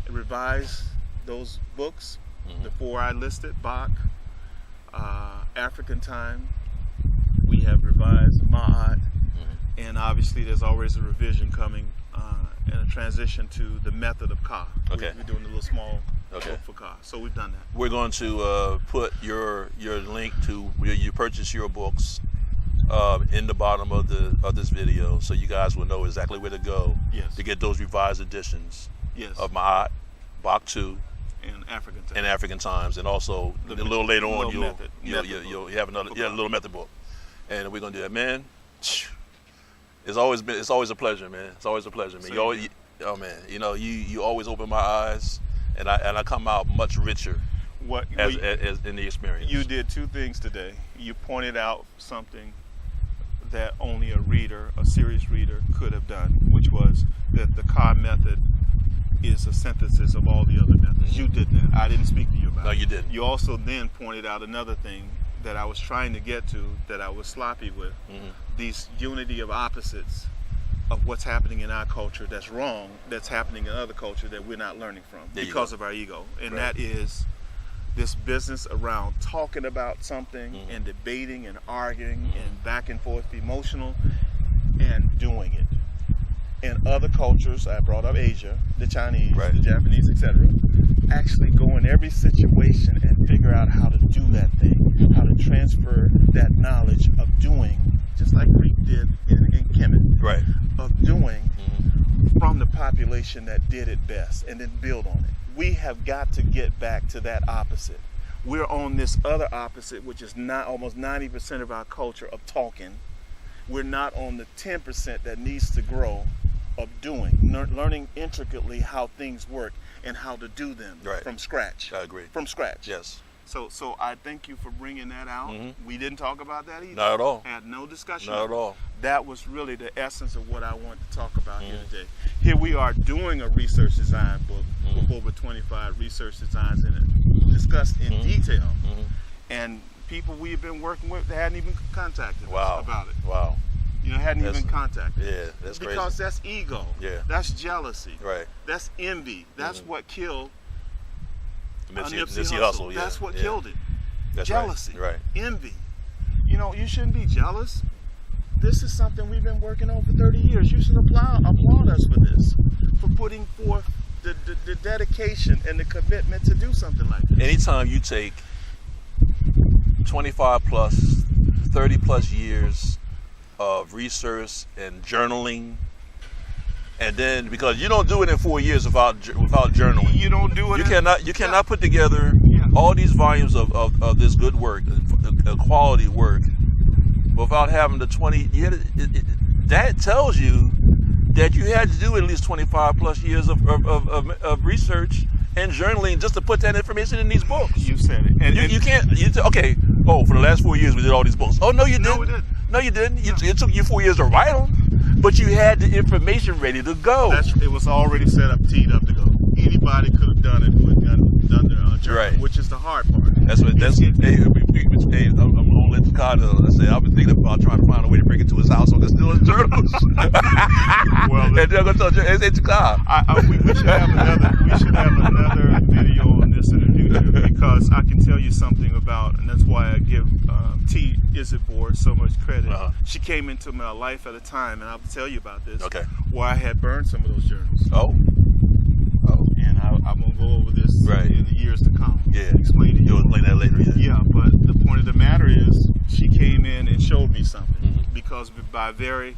B: revised those books, the 4 I listed, Bach, African Time. We have revised Ma'at, and obviously there's always a revision coming and a transition to the method of Ka.
A: Okay.
B: We're doing a little small book for Ka. So we've done that.
A: We're going to put your link to where you purchase your books in the bottom of this video, so you guys will know exactly where to go to get those revised editions of Ma'at, Bach 2,
B: and
A: African Times, and also a little later on you'll have another little method book, and we're gonna do that, man. It's always a pleasure, man. It's always a pleasure, man. You always open my eyes, and I come out much richer as in the experience.
B: You did 2 things today. You pointed out something that only a serious reader could have done, which was that the Ka method is a synthesis of all the other methods. You did that. I didn't speak to you about it.
A: No, you didn't.
B: You also then pointed out another thing that I was trying to get to, that I was sloppy with. These unity of opposites of what's happening in our culture that's wrong, that's happening in other culture that we're not learning from because of our ego. And that is this business around talking about something and debating and arguing and back and forth, emotional, and doing it. In other cultures, I brought up Asia, the Chinese, the Japanese, etc., actually go in every situation and figure out how to do that thing, how to transfer that knowledge of doing, just like Greek did in Kemet, of doing from the population that did it best, and then build on it. We have got to get back to that opposite. We're on this other opposite, which is not almost 90% of our culture of talking. We're not on the 10% that needs to grow of doing, learning intricately how things work and how to do them from scratch.
A: I agree.
B: From scratch.
A: Yes.
B: So I thank you for bringing that out. We didn't talk about that either.
A: Not at all.
B: Had no discussion.
A: Not at all.
B: That was really the essence of what I want to talk about here today. Here we are doing a research design book with over 25 research designs in it, discussed in detail. And people we've been working with, they hadn't even contacted us about it.
A: Wow.
B: Hadn't even contacted.
A: Yeah, that's crazy.
B: Because that's ego.
A: Yeah.
B: That's jealousy.
A: Right.
B: That's envy. That's what killed
A: Nipsey Hussle. Yeah.
B: That's what killed it.
A: That's
B: jealousy.
A: Right.
B: Envy. You shouldn't be jealous. This is something we've been working on for 30 years. You should applaud us for this, for putting forth the dedication and the commitment to do something like this.
A: Anytime you take 25 plus, 30 plus years of research and journaling, and then because you don't do it in 4 years without journaling.
B: You don't do it.
A: You cannot put together all these volumes of this good work, quality work, without having the 20. That tells you that you had to do at least 25 plus years of research and journaling just to put that information in these books.
B: You said it. And
A: you can't. Okay. Oh, for the last 4 years we did all these books. Oh no, you didn't.
B: No, we didn't.
A: No, you didn't. It took you 4 years to write them, but you had the information ready to go.
B: It was already set up, teed up to go. Anybody could have done it who had done their journal, which is the hard part.
A: That's what. I'm gonna let Tdka say. I've been thinking about trying to find a way to bring it to his house so I can steal his journals.
B: Well,
A: and they're gonna tell you, hey, Tdka.
B: We should have another video on this interview here, because I can tell you something about, and that's why I give T. Isabor so much credit. She came into my life at a time, and I'll tell you about this, where I had burned some of those journals. And I'm going to go over this in the years to come. Explain it.
A: You'll explain that later.
B: Yeah, but the point of the matter is, she came in and showed me something, because by her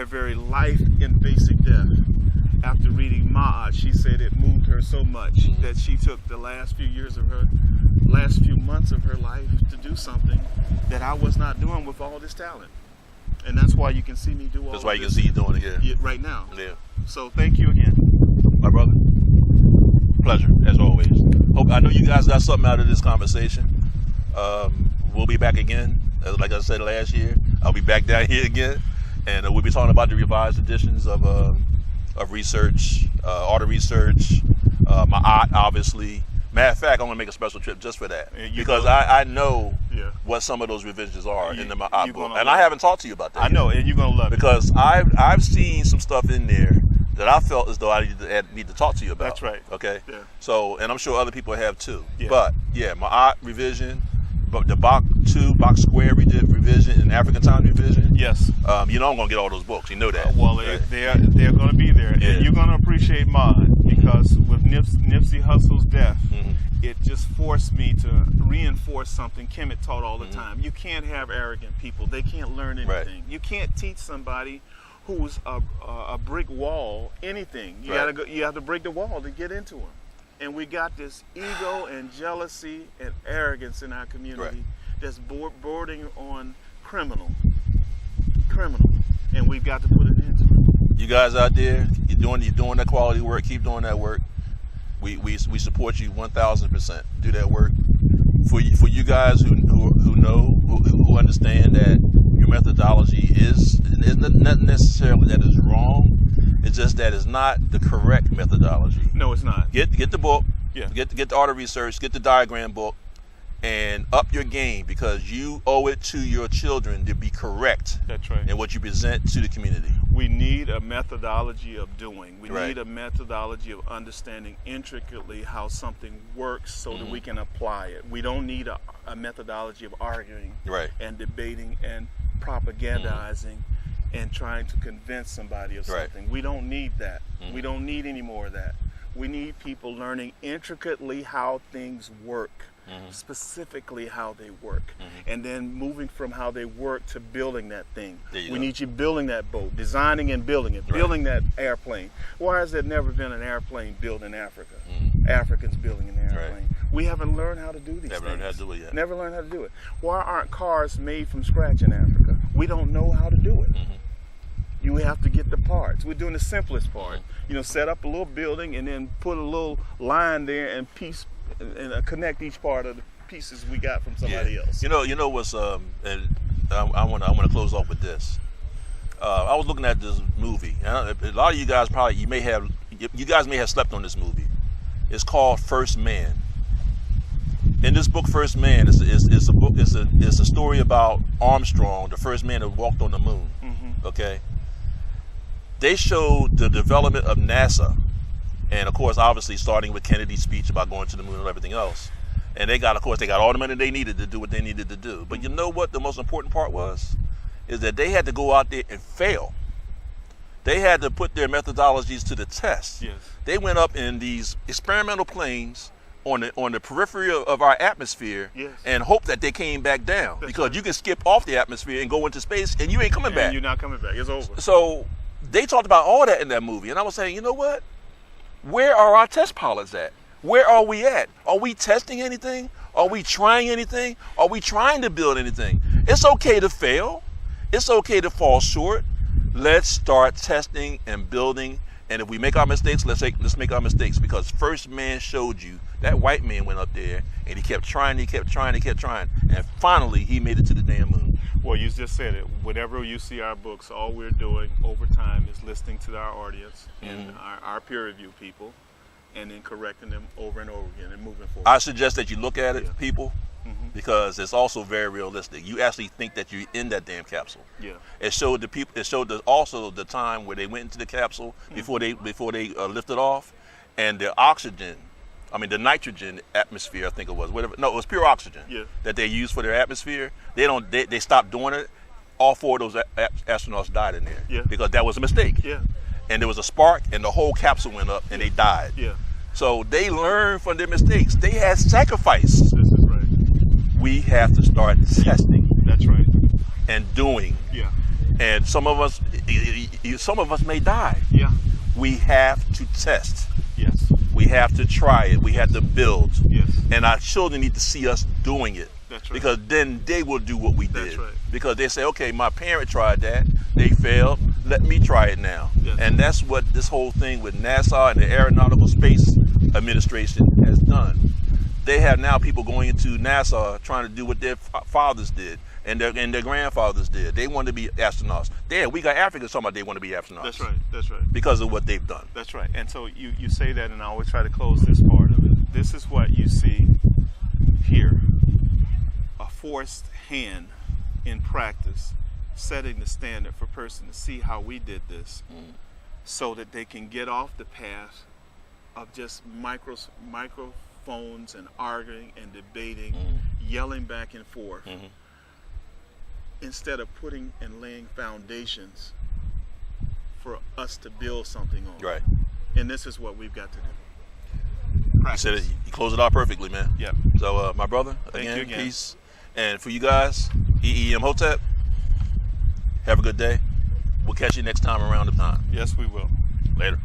B: very life in facing death, after reading Ma'at, she said it moved her so much that she took the last few months of her life to do something that I was not doing with all this talent. And that's why you can see me do all this.
A: That's why you can see you doing it
B: right now.
A: Yeah.
B: So thank you again.
A: My brother. Pleasure, as always. I know you guys got something out of this conversation. We'll be back again. Like I said last year, I'll be back down here again. And we'll be talking about the revised editions of research, art of research, Ma'at, obviously, Matter of fact, I'm gonna make a special trip just for that because I know what some of those revisions are in my book, and I haven't talked to you about that.
B: I know, and you're gonna love it
A: because I've seen some stuff in there that I felt as though I need to talk to you about.
B: That's right.
A: Okay.
B: Yeah.
A: So, and I'm sure other people have too.
B: Yeah.
A: But yeah, my art revision, but the box square revision, and African time revision.
B: Yes.
A: You know I'm gonna get all those books. You know that.
B: Well, right? they're gonna be there,
A: yeah.
B: and you're gonna appreciate mine because with Nipsey Hussle's death, it just forced me to reinforce something Kemet taught all the time. You can't have arrogant people. They can't learn anything.
A: Right.
B: You can't teach somebody who's a brick wall anything. You gotta go. You have to break the wall to get into them. And we got this ego and jealousy and arrogance in our community that's bordering on criminal. And we've got to put an end to it.
A: You guys out there, you're doing that quality work. Keep doing that work. We support you 1,000%. Do that work. For you guys who know, who understand that your methodology is not necessarily that it's wrong. It's just that it's not the correct methodology.
B: No, it's not.
A: Get the book.
B: Yeah.
A: Get the art of research. Get the diagram book, and up your game because you owe it to your children to be correct.
B: That's right.
A: In what you present to the community.
B: We need a methodology of doing. We
A: Right.
B: need a methodology of understanding intricately how something works so that we can apply it. We don't need a methodology of arguing and debating and propagandizing and trying to convince somebody of something. We don't need that. We don't need any more of that. We need people learning intricately how things work, specifically how they work, and then moving from how they work to building that thing. We need you building that boat, designing and building it, building that airplane. Why has there never been an airplane built in Africa? Africans building an airplane. We haven't learned how to do these things.
A: Never learned how to do it yet.
B: Never learned how to do it. Why aren't cars made from scratch in Africa? We don't know how to do it. You have to get the parts. We're doing the simplest part. You know, set up a little building and then put a little line there and connect each part of the pieces we got from somebody else.
A: You know what's and I want to close off with this. I was looking at this movie, and a lot of you guys you guys may have slept on this movie. It's called First Man. In this book, First Man, is a story about Armstrong, the first man that walked on the moon. Okay. They showed the development of NASA, and of course, obviously, starting with Kennedy's speech about going to the moon and everything else. And they got all the money they needed to do what they needed to do. But you know what the most important part was? Is that they had to go out there and fail. They had to put their methodologies to the test.
B: Yes.
A: They went up in these experimental planes on the periphery of our atmosphere and hope that they came back down. Because you can skip off the atmosphere and go into space and you ain't coming back.
B: You're not coming back. It's over.
A: So they talked about all that in that movie. And I was saying, you know what? Where are our test pilots at? Where are we at? Are we testing anything? Are we trying anything? Are we trying to build anything? It's okay to fail. It's okay to fall short. Let's start testing and building. And if we make our mistakes, let's make our mistakes. Because First Man showed you that white man went up there and he kept trying. And finally, he made it to the damn moon.
B: Well, you just said it. Whenever you see our books, all we're doing over time is listening to our audience and our peer review people and then correcting them over and over again and moving forward.
A: I suggest that you look at it, people, because it's also very realistic. You actually think that you're in that damn capsule.
B: Yeah.
A: It showed the people. It showed also the time where they went into the capsule before they lifted off, and the oxygen. I mean, the nitrogen atmosphere, I think it was. Whatever. No, it was pure oxygen that they used for their atmosphere. They stopped doing it. All four of those astronauts died in there because that was a mistake.
B: Yeah.
A: And there was a spark, and the whole capsule went up, and they died.
B: Yeah.
A: So they learned from their mistakes. They had sacrifice.
B: This is right.
A: We have to start testing.
B: That's right.
A: And doing.
B: Yeah.
A: And some of us may die.
B: Yeah.
A: We have to test.
B: Yes.
A: We have to try it. We have to build.
B: Yes.
A: And our children need to see us doing it.
B: That's right.
A: Because then they will do what we did.
B: That's right.
A: Because they say, okay, my parent tried that. They failed. Let me try it now.
B: Yes.
A: And that's what this whole thing with NASA and the Aeronautical Space Administration has done. They have now people going into NASA trying to do what their fathers did and their grandfathers did. They want to be astronauts. We got Africans talking about they want to be astronauts.
B: That's right. That's right.
A: Because of what they've done.
B: That's right. And so you say that, and I always try to close this part of it. this is what you see here. A forced hand in practice, setting the standard for person to see how we did this, so that they can get off the path of just microphones and arguing and debating, yelling back and forth, instead of putting and laying foundations for us to build something on.
A: Right.
B: And this is what we've got to do.
A: You said it, you closed it out perfectly, man.
B: Yep.
A: So, my brother,
B: Thank you again.
A: peace. And for you guys, Hotep, have a good day. We'll catch you next time around the pond.
B: Yes, we will.
A: Later.